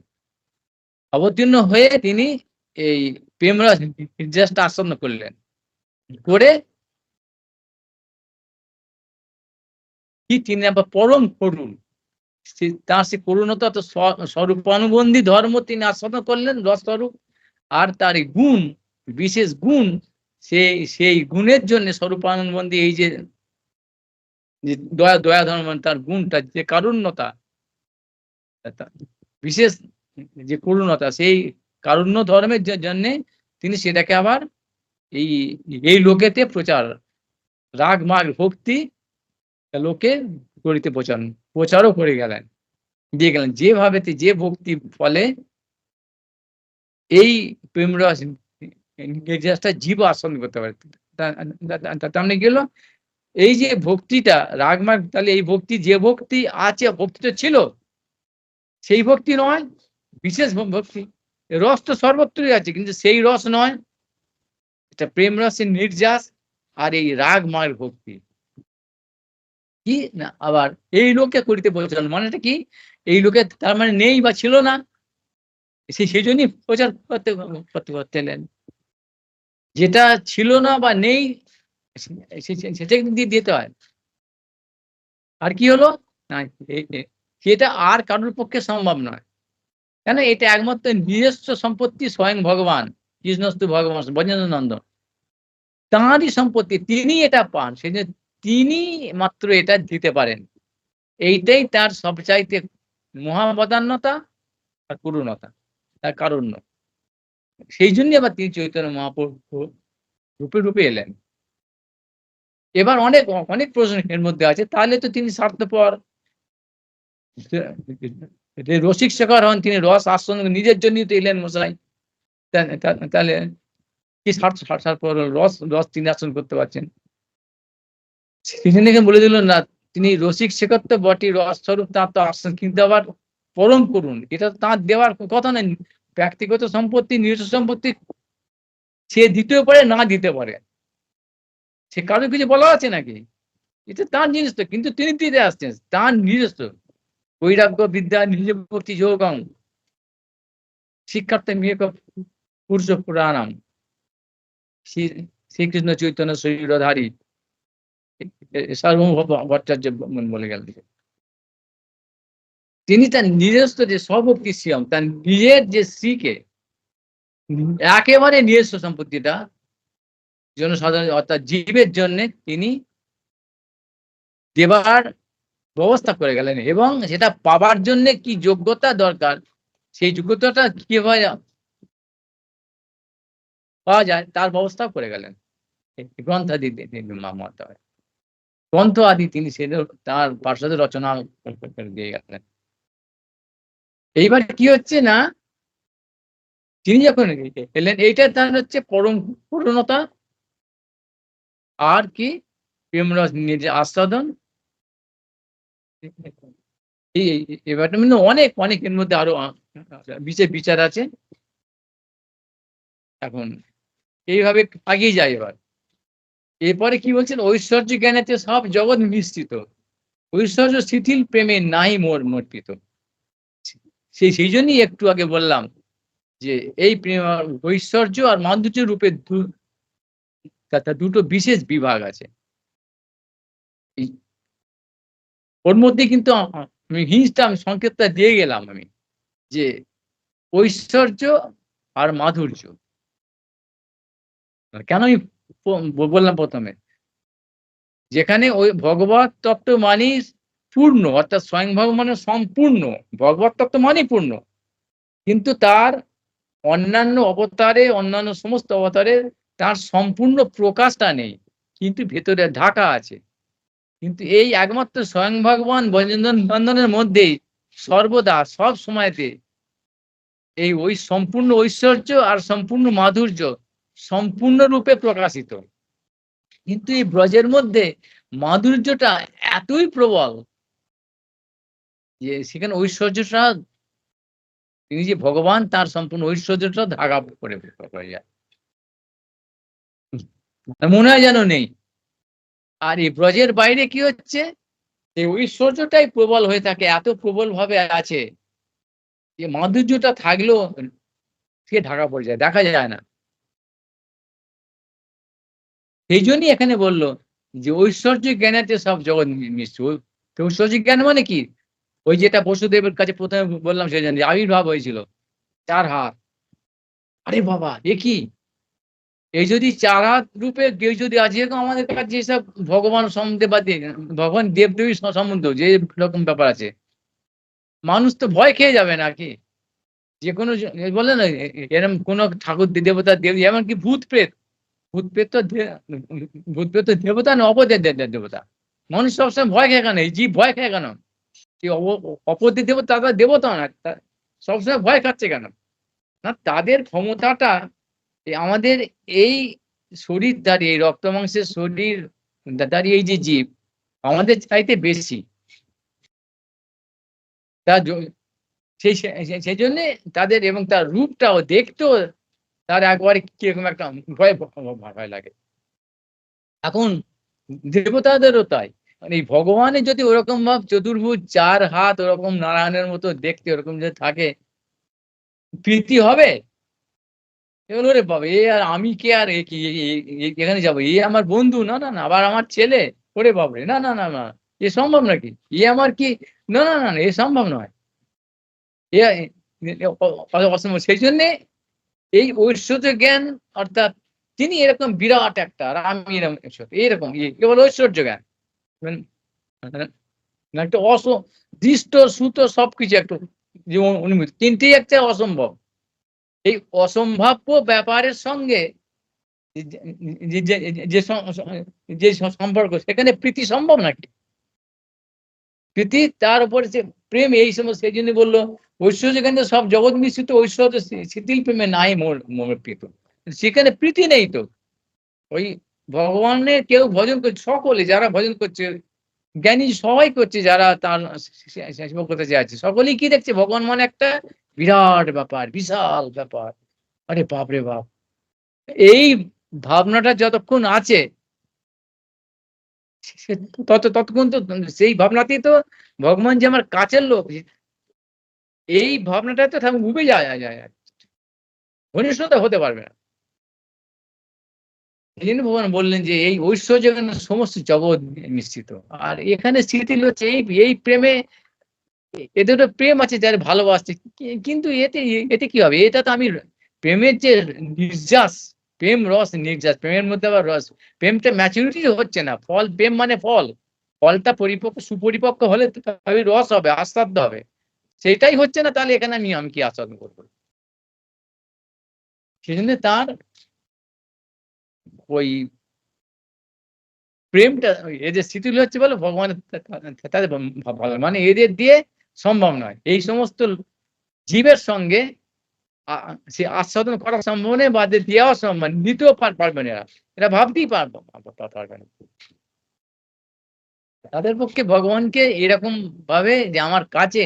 অবতীর্ণ হয়ে তিনি এই প্রেমরস নির্যাসটা আচ্ছন্ন করলেন, করে কি তিনি আবার পরম করুণ। তার সে করুণতা তো স্বরূপানুবন্ধী ধর্ম তিনি আস্বাদন করলেন, রসস্বরূপ। আর তার গুণ, বিশেষ গুণ, সেই গুণের জন্য স্বরূপানুবন্ধী এই যে দয়া ধর্ম, তার গুণটা যে কারুণ্যতা, বিশেষ যে করুণতা, সেই কারুণ্য ধর্মের জন্য তিনি সেটাকে আবার এই এই লোকেতে প্রচার, রাগ মাগ ভক্তি লোকে করিতে প্রচারও করে গেলেন, দিয়ে গেলেন। যেভাবে যে ভক্তি ফলে এই প্রেমরস নির্যাসটা জীব আসন করতে পারে। তার মানে গেল এই যে ভক্তিটা রাগ মাগ, তাহলে এই ভক্তি, যে ভক্তি আছে, ভক্তি তো ছিল, সেই ভক্তি নয়, বিশেষ ভক্তি। রস তো সর্বত্রই আছে, কিন্তু সেই রস নয়, এটা প্রেম রসের নির্যাস। আর এই রাগ মায়ের ভক্তি কি না, আবার এই লোকে করিতে বলছেন, মানেটা কি? এই লোকে তার মানে নেই বা ছিল না, সেই জন্যই প্রচার করতে এলেন। যেটা ছিল না বা নেই সেটা দিয়ে দিতে হয়। আর কি হলো না, সেটা আর কারোর পক্ষে সম্ভব নয়। কেন? এটা একমাত্র নিজস্ব সম্পত্তি, স্বয়ং ভগবান কৃষ্ণস্তু ভগবান ব্রজেন্দ্র নন্দন, তাঁরই সম্পত্তি, তিনি এটা পান, সেই জন্য তিনি মাত্র এটা দিতে পারেন। এইটাই তার সবচাইতে মহাবদান্যতা আর করুণতা, তার কারুণ্য। সেই জন্য আবার তিনি চৈতন্য মহাপ্রভু রূপে রূপে এলেন। এবার অনেক অনেক প্রশ্ন এর মধ্যে আছে, তাহলে তো তিনি স্বার্থপর, রসিক শেখর হন, তিনি রস আসন নিজের জন্যই তো এলেন মশাই, তাহলে কি স্বার্থপর? রস রস তিনি আসন করতে পারছেন। তিনি বলে দিল না, তিনি রসিক শেখর তো বটে, রস স্বরূপ তাঁর তো আসন, কিন্তু আবার পরম করুন, এটা তাঁর দেওয়ার কথা নেই। ব্যক্তিগত সম্পত্তি, নিজস্ব সম্পত্তি সে দিতেও পারে, না দিতে পারে, সে কারো কিছু বলা আছে নাকি? এটা তার জিনিস তো, কিন্তু তিনি দিতে আসছেন তার নিজস্ব বৈরাগ্য বিদ্যা নিজ ভক্তি যোগং শিক্ষার্থে মেয়েক পুরুষ পুরাণাম, শ্রীকৃষ্ণ চৈতন্য শরীরধারী সার্বভৌম ভট্টাচার্য বলে গেল। তিনি তার নিজস্ব যে সর্বকৃষিয়ম, তার নিজের যে স্ত্রীকে একেবারে নিজস্ব সম্পত্তিটা জনসাধারণ অর্থাৎ জীবের জন্যে তিনি দেবার ব্যবস্থা করে গেলেন এবং সেটা পাবার জন্যে কি যোগ্যতা দরকার, সেই যোগ্যতাটা কিভাবে পাওয়া যায় তার ব্যবস্থাও করে গেলেন। এই গ্রন্থাদি মানতে হয়। গ্রন্থ আদি তিনি সেগুলো তার পার্শ্বদের রচনা করে দিয়ে গেলেন। এইবার কি হচ্ছে না, তিনি যখন এলেন এইটা তার হচ্ছে পরম পূর্ণতা আর কি প্রেমরস নিজে আস্বাদন। এবার কিন্তু অনেক অনেক এর মধ্যে আরো বিচার আছে। এখন এইভাবে আগিয়ে যায় এবার। এরপরে কি বলছেন? ঐশ্বর্য জ্ঞানেতে সব জগৎ মিশ্রিত। ঐশ্বর্য শিথিল প্রেমে নাই মর্পিত। সেই জন্যই একটু আগে বললাম যে এই প্রেম ঐশ্বর্য আর মাধুর্য রূপে দুটো বিশেষ বিভাগ আছে। এই ওর মধ্যে কিন্তু আমি হিন্টসটা আমি সংকেতটা দিয়ে গেলাম আমি যে ঐশ্বর্য আর মাধুর্য। কেন আমি বললাম প্রথমে? যেখানে ওই ভগবত তত্ত্ব মানেই পূর্ণ, অর্থাৎ স্বয়ং ভগবান সম্পূর্ণ। ভগবত তত্ত্ব মানেই পূর্ণ। কিন্তু তার অন্যান্য অবতারে, অন্যান্য সমস্ত অবতারে তার সম্পূর্ণ প্রকাশটা নেই। কিন্তু ভেতরে ঢাকা আছে। কিন্তু এই একমাত্র স্বয়ং ভগবান ব্রজেন্দ্র নন্দনের মধ্যেই সর্বদা সব সময়তে এই ওই সম্পূর্ণ ঐশ্বর্য আর সম্পূর্ণ মাধুর্য সম্পূর্ণরূপে প্রকাশিত। কিন্তু এই ব্রজের মধ্যে মাধুর্যটা এতই প্রবল যে সেখানে ঐশ্বর্যটা, তিনি যে ভগবান তার সম্পূর্ণ ঐশ্বর্যটা ধাগা করে যায়, মনে হয় যেন নেই। আর এই ব্রজের বাইরে কি হচ্ছে, এই ঐশ্বর্যটাই প্রবল হয়ে থাকে, এত প্রবল ভাবে আছে যে মাধুর্যটা থাকলেও সে ঢাকা পড়ে যায়, দেখা যায় না। সেই জন্যই এখানে বললো যে ঐশ্বর্য জ্ঞানেতে সব জগৎ মিশ্র। ঐশ্বর্য জ্ঞান মানে কি? ওই যেটা বসুদেবের কাছে প্রথমে বললাম সেই জন্য আবির্ভাব হয়েছিল 4 হাত। আরে বাবা এ কি? এই যদি 4 হাত রূপে কেউ যদি আজকে আমাদের কাছে যেসব ভগবান সম্বন্ধে বা ভগবান দেবদেবীর সম্বন্ধেও যে রকম ব্যাপার আছে, মানুষ তো ভয় খেয়ে যাবে নাকি? যেকোনো বলে না এরকম কোন ঠাকুর দেবতা দেবী এমনকি ভূত প্রেত, ভূত প্রেত তো ভূত প্রেত দেবতা না অপরের দেবতা। মানুষ সবসময় ভয় খেয়ে কেন? এই জীব ভয় খেয়ে কেন? যে অপরের দেবতা তারা দেবতা না, সবসময় ভয় খাচ্ছে কেন? না তাদের ক্ষমতাটা আমাদের এই শরীর দাঁড়িয়ে রক্ত মাংসের শরীর দাঁড়িয়ে এই যে জীব আমাদের চাইতে বেশি। তার সেই জন্যে তাদের এবং তার রূপটাও দেখতেও তার একবারে কিরকম একটা ভয় ভয় লাগে। এখন দেবতাদেরও তাই। মানে এই ভগবানের যদি ওরকম ভাব চতুর্ভুজ 4 হাত ওরকম নারায়ণের মতো দেখতে ওরকম যদি থাকে, প্রীতি হবে? ওরে বাবা এ আর আমি কে আর এ কি এখানে যাবো? এ আমার বন্ধু না, না, না আবার আমার ছেলে। ওরে বাবারে! না, না, না, না। এ সম্ভব নাকি? এ আমার কি না, না, না, না এ সম্ভব নয়। এ অসম্ভব। সেইজন্যে এই ঐশ্বর্য জ্ঞান অর্থাৎ তিনি এরকম বিরাট একটা আর আমি এরকম কেবল ঐশ্বর্য জ্ঞান। একটা দৃষ্ট সুতো সবকিছু একটু জীবন অনুভূতি ৩টেই একটা অসম্ভব। এই অসম্ভাব্য ব্যাপারের সঙ্গে যে যে যে যে সম্পর্ক সেখানে প্রীতি সম্ভব নাকি? প্রীতি তার উপরে যে প্রেম এই সমস্ত সেই জন্য বললো ঐশ্বর্য কেন্দ্রে সব জগৎ মিশ্রিত ঐশ্বর্য শিথিল প্রেমে নাই মোর প্রীত। সেখানে প্রীতি নেই তো। ওই ভগবানের কেউ ভজন করছে সকলে যারা ভজন করছে জ্ঞানী সবাই করছে যারা তার করতে চাইছে সকলেই কি দেখছে ভগবান মানে একটা বিরাট ব্যাপার, বিশাল ব্যাপার। আরে বাপ রে বাপ! এই ভাবনাটা যতক্ষণ আছে ততক্ষণ তো সেই ভাবনাতেই তো ভগবান যে আমার কাছের লোক এই ভাবনাটা তো উবে যায় ঘনিষ্ঠতা হতে পারবে না। এই জন্য ভগবান বললেন যে এই ঐশ্বর্য সমস্ত জগৎ মিশ্রিত। আর এখানে স্থিতি হচ্ছে এই প্রেমে এতে একটা প্রেম আছে যার ভালোবাসছে। কিন্তু এতে কি হবে? এটা তো আমি প্রেমের যে নির্যাস, প্রেম রস নির্যাস, প্রেমের মধ্যে আবার রস। প্রেমটা ম্যাচুরিটি হচ্ছে না। প্রেম মানে ফল। ফলটা সুপরিপক্ক হলে তবে রস হবে, আস্বাদ্য হবে। সেটাই হচ্ছে না, তাহলে এখানে আমি কি আস্বাদন করব? সেজন্য তার ওই প্রেমটা এদের শিথিল হচ্ছে বলে ভগবানের তাদের ভালো মানে এদের দিয়ে সম্ভব নয়। এই সমস্ত জীবের সঙ্গে আ আ সে আস্বাদন করা সম্ভব নয় বা দেওয়া সম্ভব নিতেও পারবে না এরা। এরা ভাবতেই পারবে না। তাদের পক্ষে ভগবানকে এরকম ভাবে যে আমার কাছে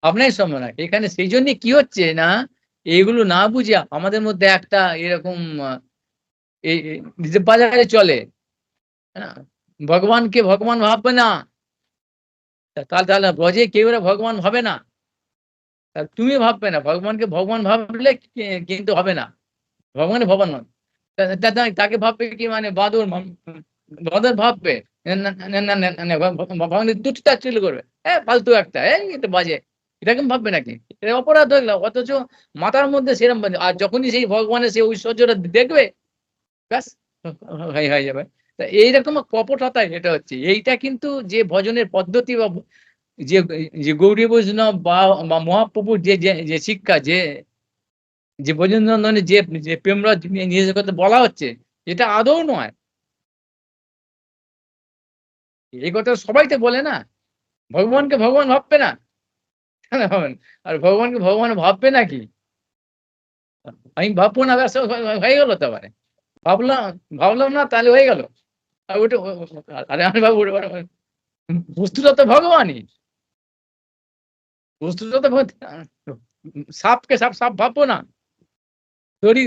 ভাবনাই সম্ভব নয়। এখানে সেইজন্য কি হচ্ছে না, এগুলো না বুঝে আমাদের মধ্যে একটা এরকম আ এই যে বাজারে চলে, হ্যাঁ? ভগবানকে ভগবান ভাববে না। তাহলে ব্রজে কেউ এরা ভগবান ভাবে না। তুমি ভাববে না। ভগবানকে ভগবান ভাবলে কিন্তু হবে না। ভগবানের ভগবান নয়। তাকে ভাববে কি মানে বাদর বাদর ভাববে। না, ভগবানের তুচ্ছ-তাচ্ছিল্য করবে। ফালতু একটা, এটা বাজে। এরকম ভাববে নাকি? এটা অপরাধ হয়ে গেল। অথচ মাথার মধ্যে সেরম আর যখনই সেই ভগবানের সেই ঐশ্বর্যটা দেখবে, ব্যাস হয়ে যাবে। তা এইরকম কপটতা এটা হচ্ছে। এইটা কিন্তু যে ভজনের পদ্ধতি বা যে যে গৌড়ীয় বৈষ্ণব বা মহাপ্রভুর যে শিক্ষা যে ব্রজেন্দ্রনন্দনের যে প্রেমরস নিজের কথা বলা হচ্ছে, এটা আদৌ নয়। এই কথা সবাই তো বলে না। ভগবানকে ভগবান ভাববে না। কেন ভাবেন? আর ভগবানকে ভগবান ভাববে নাকি? আমি ভাববো না, ব্যাস হয়ে গেল তো এবারে। ভাবলাম ভাবলাম না তাহলে হয়ে গেল। আর ওটা আরে আমি ভাববো বস্তুটা তো ভগবানই। বস্তুটা তো সাপকে সাপ ভাববো না। দড়ি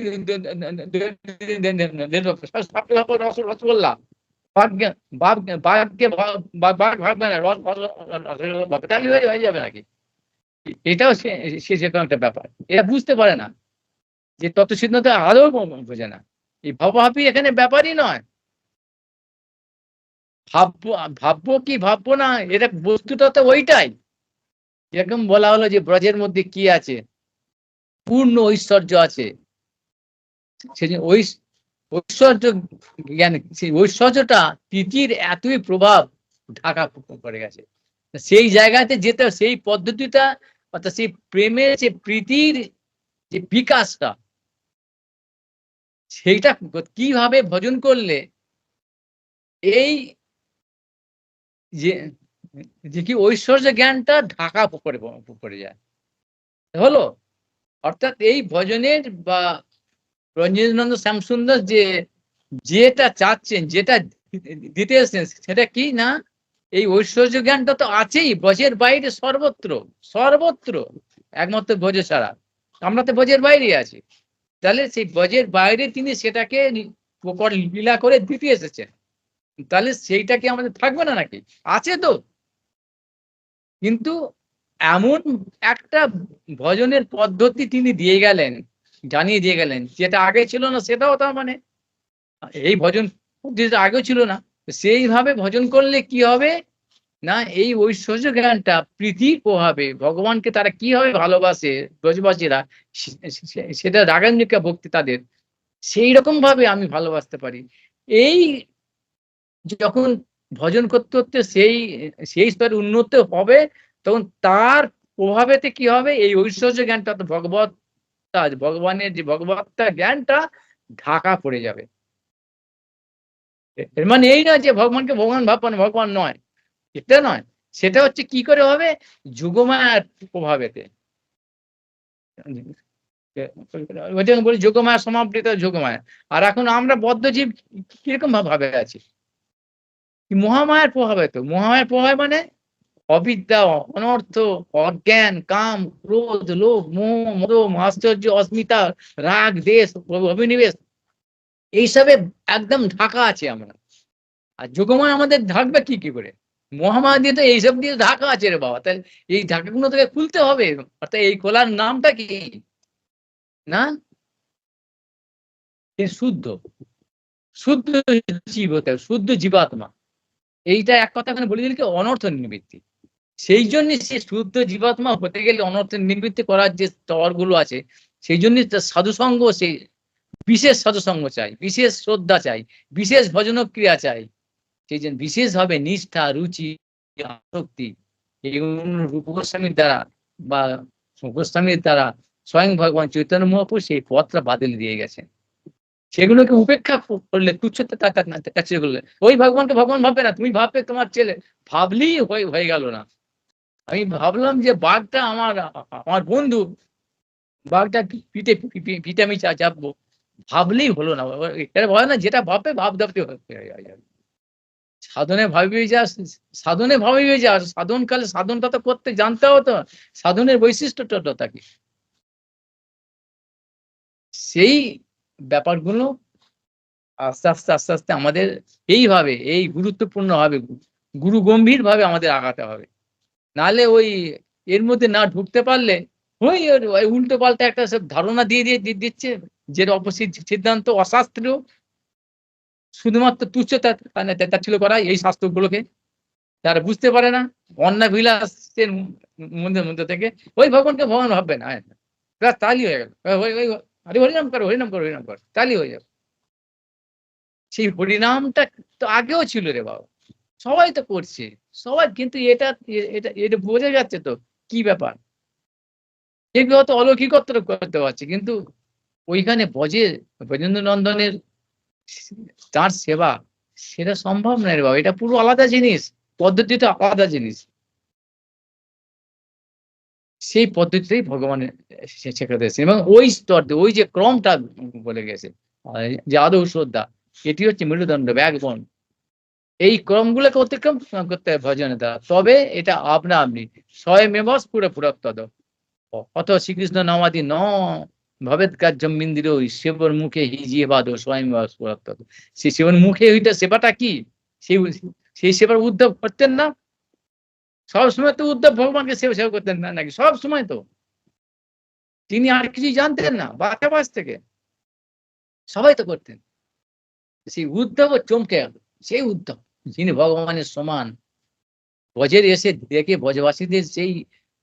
সাপকে ভাববো রসগোল্লা। বাঘকে বাঘকে বাঘ ভাববে না, ভাববে তাহলে হয়ে যাবে নাকি? এটাও সেরকম একটা ব্যাপার। এরা বুঝতে পারে না যে তত্ত্বসিদ্ধান্ত আদৌ বোঝে না। এই ভাবাভাবি এখানে ব্যাপারই নয়। ভাববো ভাববো কি ভাববো না, এটা বস্তুটা তো ওইটাই। যেরকম বলা হলো যে ব্রজের মধ্যে কি আছে? পূর্ণ ঐশ্বর্য আছে। সেজন্য ঐশ্বর্য জ্ঞান, সেই ঐশ্বর্যটা প্রীতির এতই প্রভাব ঢাকা পড়ে গেছে। সেই জায়গাতে যেতে সেই পদ্ধতিটা, অর্থাৎ সেই প্রেমের যে প্রীতির যে বিকাশটা, সেইটা কিভাবে ভজন করলে এই যে যে কি ঐশ্বর্য জ্ঞানটা ঢাকা পড়ে যায়। হলো? অর্থাৎ এই ভজনের বা রঞ্জিতানন্দ শ্যামসুন্দর যেটা চাচ্ছেন, যেটা দিতে এসেছেন সেটা কি না, এই ঐশ্বর্য জ্ঞানটা তো আছেই ব্রজের বাইরে সর্বত্র, সর্বত্র। একমাত্র ব্রজ ছাড়া। আমরা তো ব্রজের বাইরেই আছি। তাহলে সেই ব্রজের বাইরে তিনি সেটাকে প্রকট লীলা করে দিতে এসেছেন। তাহলে সেইটা কি আমাদের থাকবে না নাকি? আছে তো। কিন্তু এমন একটা ভজনের পদ্ধতি তিনি দিয়ে গেলেন, জানিয়ে দিয়ে গেলেন, যেটা আগে ছিল না সেটাও তার মানে এই ভজন পদ্ধতিটা আগেও ছিল না। সেইভাবে ভজন করলে কি হবে না, এই ঐশ্বর্য জ্ঞানটা প্রীতির প্রভাবে ভগবানকে তারা কিভাবে ভালোবাসে ব্রজবাসীরা, সেটা রাগান্বিকা ভক্তি তাদের, সেইরকম ভাবে আমি ভালোবাসতে পারি। এই যখন ভজন করতে করতে সেই স্তরে উন্নত হবে, তখন তার প্রভাবেতে কি হবে, এই ঐশ্বর্য জ্ঞানটা ভগবানের যে ভগবত্তা জ্ঞানটা ঢাকা পড়ে যাবে। এর মানে এই নয় যে ভগবানকে ভগবান ভাববেন, ভগবান নয়, এটা নয়। সেটা হচ্ছে কি করে হবে, যোগমায়ার প্রভাবেতে। ওই জন্য বলি যোগমায়া সমাবৃত যোগমায়া। আর এখন আমরা বদ্ধজীব কিরকম ভাবে আছি, মহামায়ার প্রভাবেতে। মহামায়ার প্রভাব মানে অবিদ্যা, অনর্থ, অজ্ঞান, কাম, ক্রোধ, লোভ, মোহ, মদ, মাশ্চর্য, অস্মিতা, রাগ, দ্বেষ, অভিনিবেশ, এইসবে একদম ঢাকা আছে আমরা। আর যোগমায়া আমাদের ঢাকবে কি করে? মহামায়া দিয়ে তো এইসব দিয়ে ঢাকা আছে রে বাবা। তাহলে এই ঢাকাগুলো তোকে খুলতে হবে। অর্থাৎ এই খোলার নামটা কি না, শুদ্ধ শুদ্ধ জীব হতে হবে, শুদ্ধ জীবাত্মা। এইটা এক কথা এখানে বলে দিল কি অনর্থ নিবৃত্তি। সেই জন্য সে শুদ্ধ জীবাত্মা হতে গেলে অনর্থের নিবৃত্তি করার যে স্তরগুলো আছে, সেই জন্য সাধুসঙ্গ, সেই বিশেষ সাধুসঙ্গ চাই, বিশেষ শ্রদ্ধা চাই, বিশেষ ভজনক্রিয়া চাই। সেই জন্য বিশেষভাবে নিষ্ঠা, রুচি, আসক্তি, এগুলো রূপ গোস্বামীর দ্বারা বা গোস্বামীর দ্বারা স্বয়ং ভগবান চৈতন্য মহাপ্রভু সেই পথটা বাতিল দিয়ে গেছেন। সেগুলোকে উপেক্ষা করলে, তুচ্ছতা কাছে করলে, ওই ভগবানকে ভগবান ভাববে না, তুমি ভাববে তোমার ছেলে, ভাবলেই হয়ে গেল না। আমি ভাবলাম যে বাঘটা আমার বন্ধু, বাঘটা পিঠে পিঠে আমি চাপবো, ভাবলেই হলো না। এটা বলে না, যেটা ভাববে ভাবতে হয়ে যাবে। সাধনে ভাবিবে যা, সাধনে ভাবিবে যা, সাধনকালে সাধনটা তো করতে জানতে হতো। সাধনের বৈশিষ্ট্যটা কি, সেই ব্যাপারগুলো আস্তে আস্তে আস্তে আস্তে আমাদের এইভাবে, এই গুরুত্বপূর্ণ ভাবে, গুরু গম্ভীর ভাবে আমাদের আগাতে হবে। নাহলে ওই এর মধ্যে না ঢুকতে পারলে ওই উল্টো পাল্টা একটা সব ধারণা দিয়ে দিচ্ছে, যেটা অপোজিট সিদ্ধান্ত, অশাস্ত্রীয়, শুধুমাত্র তুচ্ছতা তাচ্ছিল্য করা এই শাস্ত্রগুলোকে। তারা বুঝতে পারে না, অন্যায় বিলাসের মধ্যে মধ্যে থেকে ওই ভগবানকে ভগবান ভাববে না, ব্যাস তালি হয়ে গেল। আরে হরিনাম করো, হরিনাম করো, হরিনাম করো, তালি হয়ে যাবে। সেই হরিনামটা তো আগেও ছিল রে বাবা, সবাই তো করছে, সবাই, কিন্তু এটা এটা এটা বোঝা যাচ্ছে তো কি ব্যাপার। কেউ হয়তো অলৌকিকত্ব করতে পারছে, কিন্তু ওইখানে ব্রজেন্দ্র নন্দনের তার সেবা, সেটা সম্ভব নয় রে বাবা। এটা পুরো আলাদা জিনিস, পদ্ধতিটা আলাদা জিনিস। সেই পদ্ধতিতেই ভগবান শেখাতে এসেছেন, এবং ওই স্তর দিয়ে, ওই যে ক্রমটা বলে গেছে, যে আদৌ শ্রদ্ধা, এটি হচ্ছে মেরুদণ্ড, ব্যাকবোন। এই ক্রমগুলোকে অতিক্রম করতে হবে ভজনের দ্বারা, তবে এটা আপনা আপনি স্বয়মেব স্ফুর পুরস্তদ। অত শ্রীকৃষ্ণ নামাদি ন ভবেদ কার্যম মিন্দির, শিবর মুখে হিজিয়ে বাদ স্বয়মেব স্ফুরস্তদ। সেই শিবর মুখে ওইটা সেবাটা কি, সেই সেই সেবার উদ্ধব করতেন না? সবসময় তো উদ্ধব ভগবানকে সেবা করতেন না নাকি? সব সময় তো তিনি আর কিছুই জানতেন না, বাচ্চা বয়স থেকে সবাই তো করতেন। সেই উদ্ধব চমকে গেল, সেই উদ্ধব যিনি ভগবানের সমান, ব্রজের এসে দেখে ব্রজবাসীদের সেই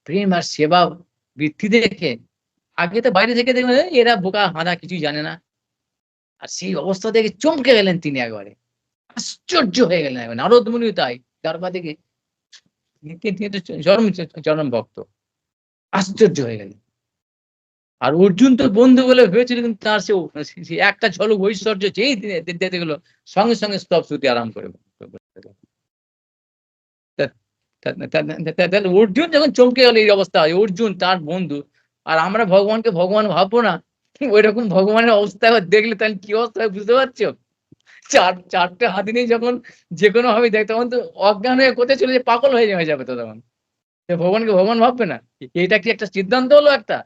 প্রেম আর সেবা বৃদ্ধি দেখে, আগে তো বাইরে থেকে দেখবেন এরা বোকা হাঁদা, কিছুই জানে না। আর সেই অবস্থা দেখে চমকে গেলেন তিনি, একবারে আশ্চর্য হয়ে গেলেন। নারদ মুনি তাই, তারপর দেখে তিনি তো চরম ভক্ত, আশ্চর্য হয়ে গেলেন। আর অর্জুন তো বন্ধু বলে ভেবেছিল, কিন্তু তার সে একটা ঝলক ঐশ্বর্য যেই দেখতে গেল, সঙ্গে সঙ্গে স্তব শ্রুতি আরাম করে। তাহলে অর্জুন যখন চমকে গেল, এই অবস্থা হয়, অর্জুন তার বন্ধু, আর আমরা ভগবানকে ভগবান ভাববো না, ওই রকম ভগবানের অবস্থা দেখলে তাহলে কি অবস্থা হয় বুঝতে পারছো? চারটে হাতি নিয়ে যখন যে কোনো ভাবে দেখ, তখন তো অজ্ঞান হয়ে কোথায় চলে যায়, পাগল হয়ে যাবে তো তখন। ভগবানকে ভগবান ভাববে না, এটা কি একটা সিদ্ধান্ত হলো একটা?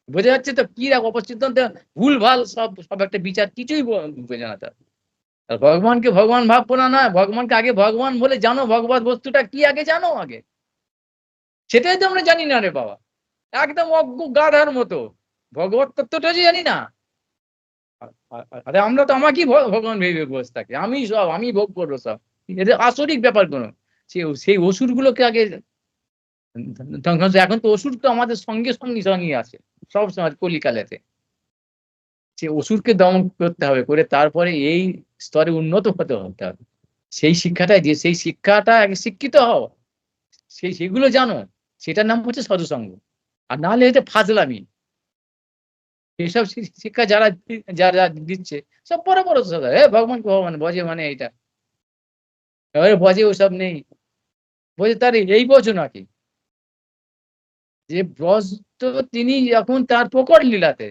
বোঝা যাচ্ছে তো কি অপসিদ্ধান্ত, ভুল ভাল সব সব একটা বিচার, কিছুই বোঝে না তার। আর ভগবানকে ভগবান ভাববো না, না ভগবানকে আগে ভগবান বলে জানো, ভগবত বস্তুটা কি আগে জানো আগে। সেটাই তো আমরা জানি না রে বাবা, একদম অজ্ঞ গাধার মতো ভগবত তত্ত্বটা যে জানি না। আরে আমরা তো আমাকেই ভগবান ভেবে বসে থাকি, আমি সব, আমি ভোগ করবো সব। এদের আসরিক ব্যাপার কোনো, সেই অসুর গুলোকে আগে, এখন তো অসুর তো আমাদের সঙ্গে সঙ্গে সঙ্গে আছে সব সময় কলিকালেতে। সে অসুরকে দমন করতে হবে, করে তারপরে এই স্তরে উন্নত হতে হবে। সেই শিক্ষাটাই দিয়ে, সেই শিক্ষাটা আগে শিক্ষিত হও, সেগুলো জানো, সেটার নাম হচ্ছে সাধুসঙ্গ। আর নাহলে এটা ফাজলামি। এসব শিক্ষা যারা যারা দিচ্ছে, সব বড় বড় সাধু, ভগবান ভগবান বজে মানে এইটা, এবারে বজে ওসব নেই, বলছে তার এই বোঝো নাকি, যে ব্রজ তো তিনি এখন তার প্রকট লীলাতে,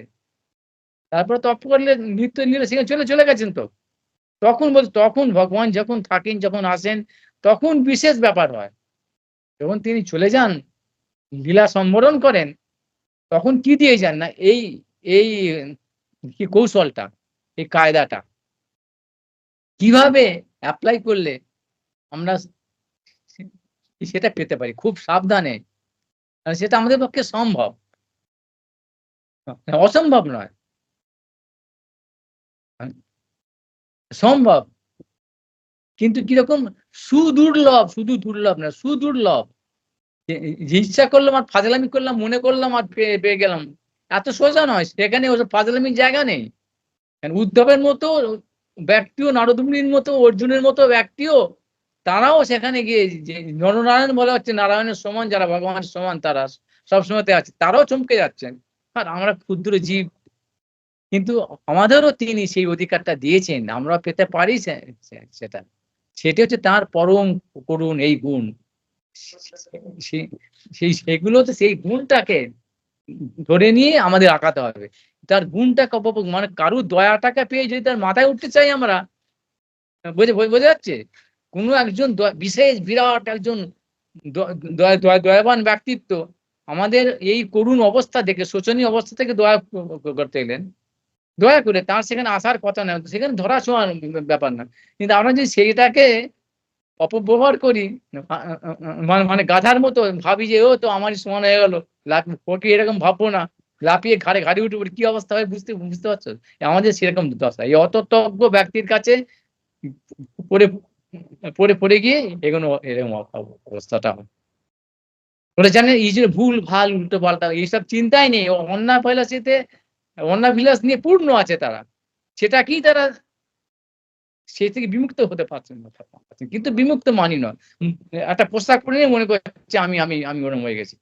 তারপরে তৎপর নিত্য লীলা সেখানে চলে চলে গেছেন তো। তখন বলছে, তখন ভগবান যখন থাকেন, যখন আসেন, তখন বিশেষ ব্যাপার হয়। যখন তিনি চলে যান, লীলা সম্বরণ করেন, তখন কি দিয়ে যান না, এই এই কি কৌশলটা, এই কায়দাটা কিভাবে অ্যাপ্লাই করলে আমরা সেটা পেতে পারি খুব সাবধানে। আর সেটা আমাদের পক্ষে সম্ভব, অসম্ভব নয়, সম্ভব। কিন্তু কিরকম সুদুর্লভ, শুধু দুর্লভ না, সুদুর্লভ। যে ইচ্ছা করলাম আর ফাজলামি করলাম, মনে করলাম আর পেয়ে গেলাম। এত সোজা নয়। সেখানে ওসব ফাজলামির জায়গা নেই। উদ্ধবের মতো ব্যক্তিও, নারদমুনির মতো, অর্জুনের মতো ব্যক্তিও তারাও সেখানে গিয়ে যে নরনারায়ণ বলা হচ্ছে নারায়ণের সমান, যারা ভগবানের সমান তারা সবসময়তে আছে। তারাও চমকে যাচ্ছেন। আর আমরা ক্ষুদ্র জীব। কিন্তু আমাদেরও তিনি সেই অধিকারটা দিয়েছেন। আমরা পেতে পারি সেটা। সেটি হচ্ছে তার পরম করুণ এই গুণ। সে সেগুলোতে সেই গুণটাকে ধরে নিয়ে আমাদের আগাতে হবে। তার গুণটাকে মানে কারুর দয়াটাকে পেয়ে যদি তার মাথায় উঠতে চাই আমরা, বোঝা যাচ্ছে? কোনো একজন বিশেষ বিরাট একজন দ দয়া দয়া দয়াবান ব্যক্তিত্ব আমাদের এই করুণ অবস্থা দেখে, শোচনীয় অবস্থা থেকে দয়া করতে এলেন। দয়া করে তার সেখানে আসার কথা না। সেখানে ধরা-ছোঁয়ার ব্যাপার না। কিন্তু আমরা যদি সেইটাকে অপব্যবহার করি, আ আ আ আ মানে মানে গাধার মতো ভাবি যে, ও তো আমারই সমান হয়ে গেল। ওকে এরকম ভাববো না। লাফিয়ে ঘাড়ে উঠে পড়ি। কি অবস্থা হয় বুঝতে পারছো? আমাদের সেরকম দশা। এই অততজ্ঞ ব্যক্তির কাছে পড়ে পড়ে গিয়ে এরকম অবস্থাটা হয়। ওরা জানে এই যে ভুল-ভাল, উল্টো-পাল্টা এইসব চিন্তাই নেই। অন্যাভিলাষ নিয়ে পূর্ণ আছে তারা। সেটাকেই তারা সে থেকে বিমুক্ত হতে পারছেন না। কিন্তু বিমুক্ত মানি নয়। একটা পোশাক পরে নিয়ে মনে করছে আমি ওরম হয়ে গেছি।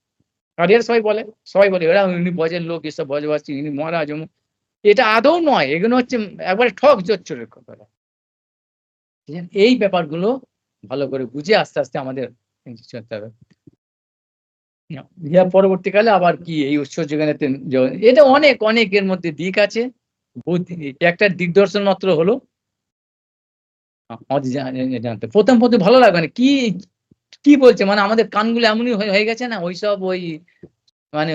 আর এরা সবাই বলে এরা উনি বজের লোক, এসব বজবাজি, ইনি মহারাজ অমুক। এটা আদৌ নয়। এগুলো হচ্ছে একবারে ঠক জোচ্চরের কথা। এই ব্যাপারগুলো ভালো করে বুঝে আস্তে আমাদের চলতে হবে। ইহার পরবর্তীকালে আবার কি এই ঐশ্বর্য জ্ঞানেতে এটা অনেক এর মধ্যে দিক আছে। বুদ্ধি একটা দিগদর্শন মাত্র হলো আমাদের জানতে। ১ম ভালো লাগবে না। কি বলছে? মানে আমাদের কানগুলো এমনই হয়ে গেছে না ঐসব মানে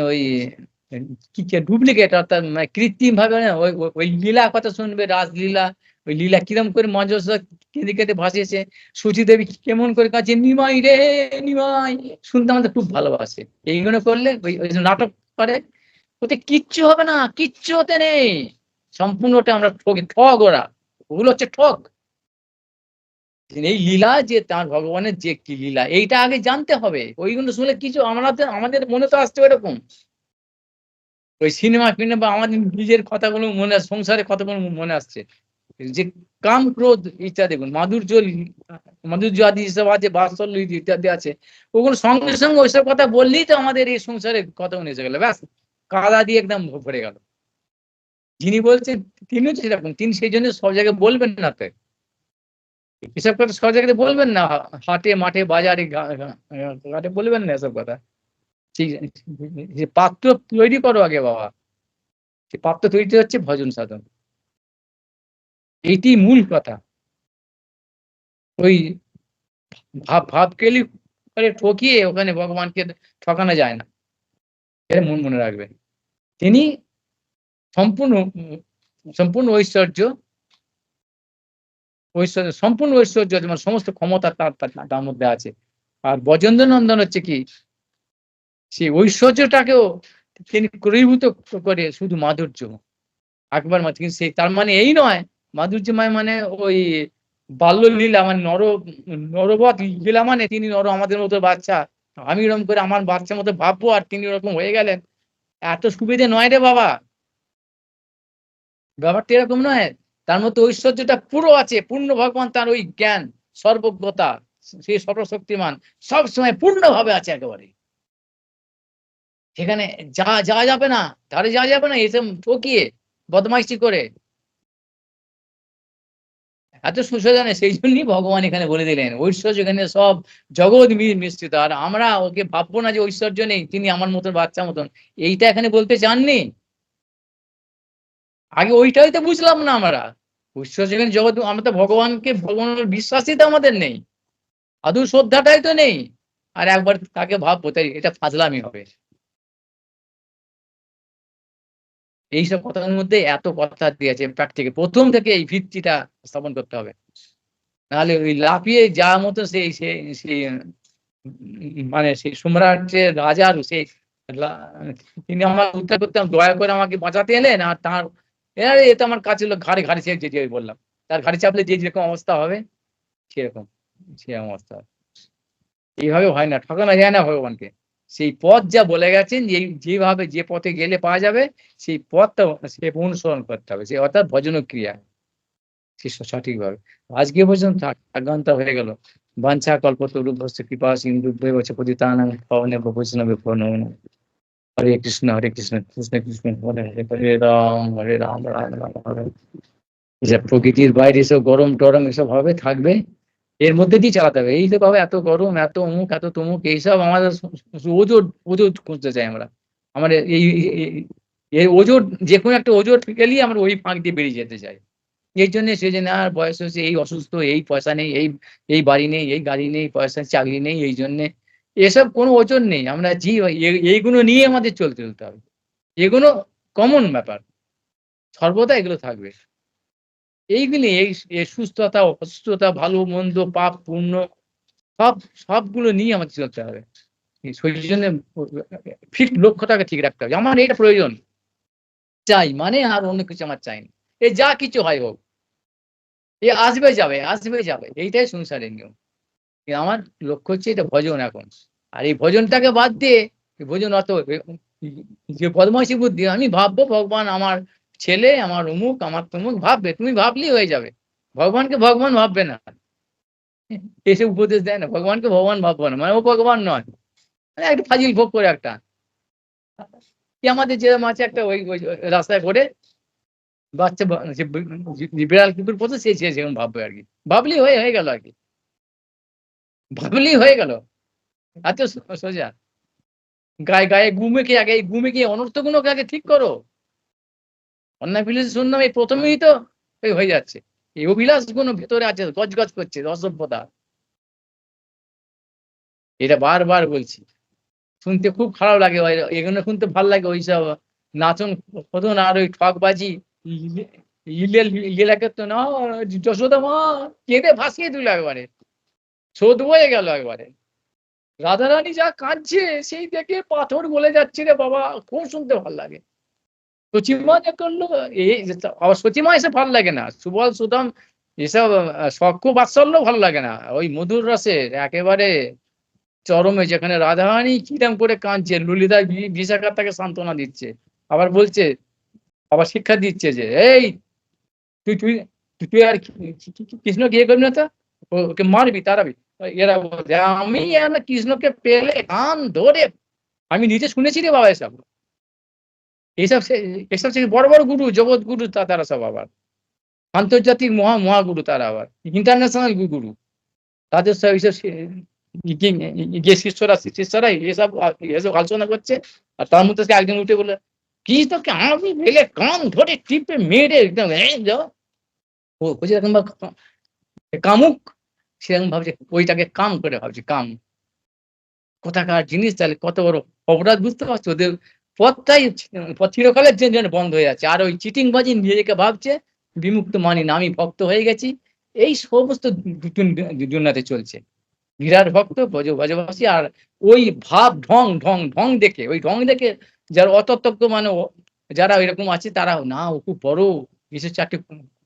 কি ডুপ্লিকেট অর্থাৎ মানে কৃত্রিমভাবে না ওই লীলা কথা শুনবে, রাসলীলা। ওই লীলা কিরম করে মঞ্জুষা কেঁদে ভাসিয়েছে। সুচিদেবী কেমন করে কাঁদছে, "নিমাই রে নিমাই।" শুনতে আমাদের খুব ভালোবাসে। এইগুলো করলে ওই যে নাটক করে, ওতে কিচ্ছু হবে না, কিচ্ছু হতে নেই। সম্পূর্ণটা আমরা ঠগ ওরা। ওগুলো হচ্ছে ঠগ। এই লীলা যে তার ভগবানের যে কি লীলা এইটা আগে জানতে হবে। ওইগুলো শুনলে কিছু আমাদের মনে তো আসছে ওইরকম। ওই সিনেমা বা আমাদের নিজের কথাগুলো সংসারের কথাগুলো মনে আসছে। যে কাম, ক্রোধ ইচ্ছা দেখুন মাধুর্য আদি এসব আছে, বাৎসল্য ইত্যাদি আছে। ওগুলো সঙ্গে ওইসব কথা বললেই তো আমাদের এই সংসারের কথাগুলো এসে গেল। ব্যাস কাদা দিয়ে একদম ভরে গেল। যিনি বলছেন তিনিও তো সেরকম। তিনি সেইজন্য সব জায়গায় বলবেন না তো। এসব কথা সব জায়গাতে বলবেন না। হাটে, মাঠে, বাজারে, ঘাটে বলবেন না এসব কথা। ঠিক যে পাত্র তৈরি করো আগে বাবা। সে পাত্র তৈরিতে হচ্ছে ভজন সাধন। এইটি মূল কথা। ওই ভাবকেলি করে ঠকিয়ে ওখানে ভগবানকে ঠকানো যায় না। এটা মনে রাখবেন। তিনি সম্পূর্ণ সম্পূর্ণ সম্পূর্ণ ঐশ্বর্য মানে সমস্ত ক্ষমতা তার মধ্যে আছে। আর ব্রজেন্দ্র নন্দন হচ্ছে কি সেই ঐশ্বর্যটাকেও তিনি ক্রয়ীভূত করে শুধু মাধুর্য। আকবার মাত্র কিন্তু তার মানে এই নয়, মাধুর্যময় মানে ওই বাল্যলীলা মানে নরবৎ লীলা মানে তিনি আমাদের মতো বাচ্চা। আমি ওরকম করে আমার বাচ্চার মতো ভাববো আর তিনি ওরকম হয়ে গেলেন। এত সুবিধে নয় রে বাবা। ব্যাপারটা এরকম নয়। তার মধ্যে ঐশ্বর্যটা পুরো আছে। পূর্ণ ভগবান তার ওই জ্ঞান, সর্বজ্ঞতা, সে সর্বশক্তিমান সবসময় পূর্ণভাবে আছে একেবারে। সেখানে যাওয়া যাবে না, ধারে যাওয়া যাবে না এসব ঠকিয়ে, বদমাইশি করে। এত সুশোচনা সেই জন্যই ভগবান এখানে বলে দিলেন, ঐশ্বর্য এখানে সব জগৎ মিশ্রিত। আর আমরা ওকে ভাববো না যে ঐশ্বর্য নেই, তিনি আমার মতন বাচ্চা মতন। এইটা এখানে বলতে চাননি। আগে ওইটাই তো বুঝলাম না আমরা। ঐশ্বর্য এখানে জগৎ, আমরা তো ভগবানের বিশ্বাসই তো আমাদের নেই। আদৌ শ্রদ্ধাটাই তো নেই। আর একবার তাকে ভাববো তাই এটা ফাজলামি হবে। এইসব কথার মধ্যে এত কথা দিয়েছে প্র্যাকটিক্যাল। ১ম থেকে এই ভিত্তিটা স্থাপন করতে হবে। নাহলে ওই লাফিয়ে যাওয়ার মতো সেই সেই সেই মানে সেই সম্রাটের রাজার সেই লা তিনি আমার উদ্ধার করতে দয়া করে আমাকে বাঁচাতে এলেন। আর তার এ তো আমার কাছে হলো ঘাড়ে যে বললাম। তার ঘাড়ে চাপলে যেরকম অবস্থা হবে সেরকম অবস্থা হবে। এইভাবে হয় না, ঠকানো যায় না ভগবানকে। সেই পথ যা বলে গেছেন, যেভাবে যে পথে গেলে পাওয়া যাবে সেই পথটা সে অনুসরণ করতে হবে। সে অর্থাৎ ভজন ক্রিয়া সে সঠিকভাবে। আজকে পর্যন্ত থাক, আজ্ঞানতা হয়ে গেল। বাঞ্ছা কল্পতরুভ্যশ্চ কৃপা সিন্ধুভ্যেব চ পতিতানাং পাবনেভ্যো বৈষ্ণবেভ্যো নমো নমঃ। হরে কৃষ্ণ কৃষ্ণ কৃষ্ণ হরে হরে, হরে রাম রাম রাম হরে হরে। এসব প্রকৃতির বাইরে এসব গরম টরম এসব হবে থাকবে, এর মধ্যে দিয়ে চালাতে হবে। এই যে বাবা এত গরম, এত অমুক, এত তমুক, এইসব আমাদের ওজোর ওজোর খুঁজতে চাই আমরা। আমার এই ওজোর, যে কোনো একটা ওজোর গেলেই আমরা ওই ফাঁক দিয়ে বেরিয়ে যেতে চাই। এই জন্য সে যে না বয়স হয়েছে, এই অসুস্থ, এই পয়সা নেই, এই বাড়ি নেই, এই গাড়ি নেই, পয়সা চাকরি নেই, এই জন্যে এসব কোনো ওজন নেই। আমরা এইগুলো নিয়ে আমাদের চলতে হবে। এগুলো কমন ব্যাপার, সর্বদা এগুলো থাকবে। এইগুলি এই সুস্থতা, অসুস্থতা, ভালো মন্দ, পাপ পুণ্য সব সবগুলো নিয়ে আমাদের চলতে হবে। সেই জন্য ঠিক লক্ষ্যটাকে ঠিক রাখতে হবে। আমার এটা প্রয়োজন চাই মানে আর অন্য কিছু আমার চাই না। এ যা কিছু হয় হোক, এ আসবে যাবে, আসবে যাবে, এইটাই সংসারের নিয়ম। আমার লক্ষ্য হচ্ছে এটা ভজন এখন। আর এই ভজনটাকে বাদ দিয়ে ভজন অত যে বদমাইশি বুদ্ধি, আমি ভাববো ভগবান আমার ছেলে, আমার অমুক, আমার তমুক, ভাববে, তুমি ভাবলেই হয়ে যাবে। ভগবানকে ভগবান ভাববে না, এসে উপদেশ দেয় না ভগবানকে ভগবান ভাববো না, মানে ও ভগবান নয়, মানে একটা ফাজিল ভোগ করে একটা। কি আমাদের যেরকম আছে একটা ওই রাস্তায় করে বাচ্চা যে বিড়াল কুকুর পথে সে সেরকম ভাববে আর কি, ভাবলেই হয়ে গেল আর কি, ভাবলেই হয়ে গেল। এত সোজা। গায়ে গায়ে গুমেকে আগে, এই গুমেকে অনর্থগুলোকে আগে ঠিক করো। অন্যায় বিলাস শুনলাম এই প্রথমেই তো এই হয়ে যাচ্ছে। এই অভিলাষ গুলো ভেতরে আছে, গজগজ করছে অসভ্যতা। এটা বারবার বলছি, শুনতে খুব খারাপ লাগে ভাই, এগুলো শুনতে ভাল লাগে ওইসব নাচন খোদন আর ওই ঠকবাজি। ইলেলাকে তো না, যশোদা মা কেঁদে ভাসিয়ে দিল একবারে, শোধ বয়ে গেল একবারে। রাধারানী যা কাঁদছে সেই দেখে পাথর গলে যাচ্ছে রে বাবা, খুব শুনতে ভাল লাগে। সচিমা যা করলো, এই আবার সচিমা এসে ভাল লাগে না, সুবল সুদাম এসব সখ্য বাৎসল্য ভালো লাগে না। ওই মধুর রসের একেবারে চরমে, যেখানে রাধারানী কিরম করে কাঁদছে, ললিতা বিশাখা তাকে সান্ত্বনা দিচ্ছে, আবার বলছে, আবার শিক্ষা দিচ্ছে যে এই তুই তুই তুই আর কৃষ্ণকে ইয়ে করবি না তো, ওকে মারবি তাড়াবি। এরা বলছে আমি কৃষ্ণকে পেলে কান ধরে, আমি নিজে শুনেছি রে বাবা এসব, এইসব এসব সে বড় বড় গুরু, জগৎ গুরু, তারা সব আবার আন্তর্জাতিক মহাগুরু, তারা আবার ইন্টারন্যাশনাল গুরু। তাদের সব এইসব যে শিষ্যরা এসব এসব আলোচনা করছে। আর তার মধ্যে একজন উঠে বলে কৃষ্ণকে আমি ফেলে কান ধরে টিপে মেরে একদম এরকম কামুক, সেরকম ভাবছে, ওইটাকে কাম করে ভাবছে কাম। কোথাকার জিনিস, তাহলে কত বড় অপরাধ, বুঝতে পারছো? ওদের পথটাই চিরকালের জন্য বন্ধ হয়ে যাচ্ছে। আর ওই চিটিংবাজি নিজেকে ভাবছে বিমুক্ত, মানি না, আমি ভক্ত হয়ে গেছি। এই সমস্ত দুনিয়াতে চলছে। বিরাট ভক্ত ব্রজবাসী, আর ওই ভাব ঢং ঢং ঢং দেখে, ওই ঢং দেখে যারা অতত্ত্ব মানে যারা এরকম আছে, তারা না ও খুব বড়, বিশেষ চারটে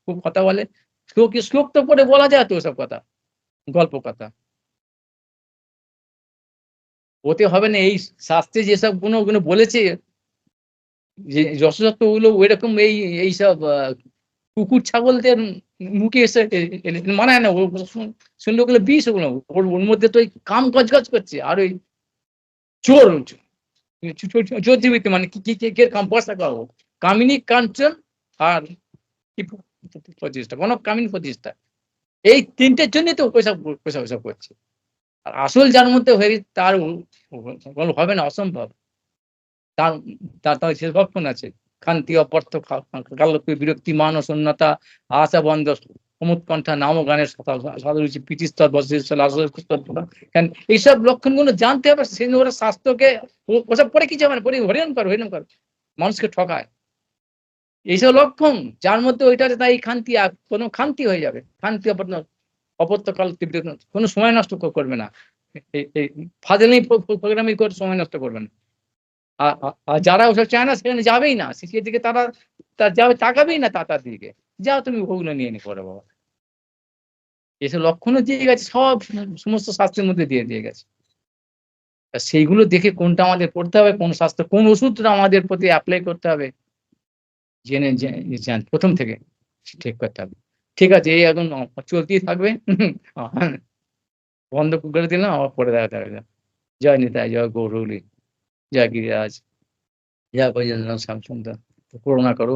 খুব কথা বলে। শ্লোক তো পড়ে বলা যায় তো ওসব কথা, গল্প কথা ওতে হবে না। এই শাস্ত্রে যেসব গুলো বলেছে, যে যথাযথ ওগুলো ওইরকম এইসব কুকুর ছাগলদের মুখে এসে মানায় না। শুনলে ওগুলো বিষ, ওগুলো ওর মধ্যে তো ওই কাম গজগজ করছে। আর ওই চোর চোর জীবিত মানে কি কাম, পয়সা খাবো, কামিনী কাঞ্চন আর কি প্রতিষ্ঠা, কোনো কামিনী প্রতিষ্ঠা, এই তিনটের জন্যই তো পয়সা পয়সা পয়সা করছে। আর আসল যার মধ্যে হয়ে তার হবে না, অসম্ভব। তার তার শেষ লক্ষণ আছে, খান্তি অপর্থ কালক্য বিরক্তি মান ও শূন্যতা আশা বন্ধ সমুৎকণ্ঠা নাম গানের সাধুরুচি প্রীতিস্তর বসিস্থল কেন এইসব লক্ষণগুলো জানতে হবে। সেই ওরা স্বাস্থ্যকে ওসব পরে কিছু হবে না, পরে হরিণ কর মানুষকে ঠকায়। এইসব লক্ষণ যার মধ্যে ওইটা আছে, তাই খান্তি, কোনো খান্তি হয়ে যাবে। খান্তি অপত্য কাল কোনো সময় নষ্ট করবে না, এই ফাজলামি প্রোগ্রামই করে সময় নষ্ট করবে না। আর যারা ওসব চায় না সেখানে যাবেই না, সেদিকে তারা যাবে, তাকাবেই না তার দিকে। যাও তুমি ওগুলো নিয়ে করো বাবা। এসব লক্ষণও দিয়ে গেছে, সব সমস্ত শাস্ত্রের মধ্যে দিয়ে গেছে। সেইগুলো দেখে কোনটা আমাদের পড়তে হবে, কোন স্বাস্থ্য কোন ওষুধটা আমাদের প্রতি এপ্লাই করতে হবে জেনে যান ১ম থেকে ঠিক করতে হবে। ঠিক আছে এই এখন চলতেই থাকবে। বন্ধ করে দিলাম আবার পরে দেখা হবে। জয় নিতাই, জয় গৌরহরি, জয় গিরিরাজ, জয় বজরং শ্যামসুন্দর। করুণা করো।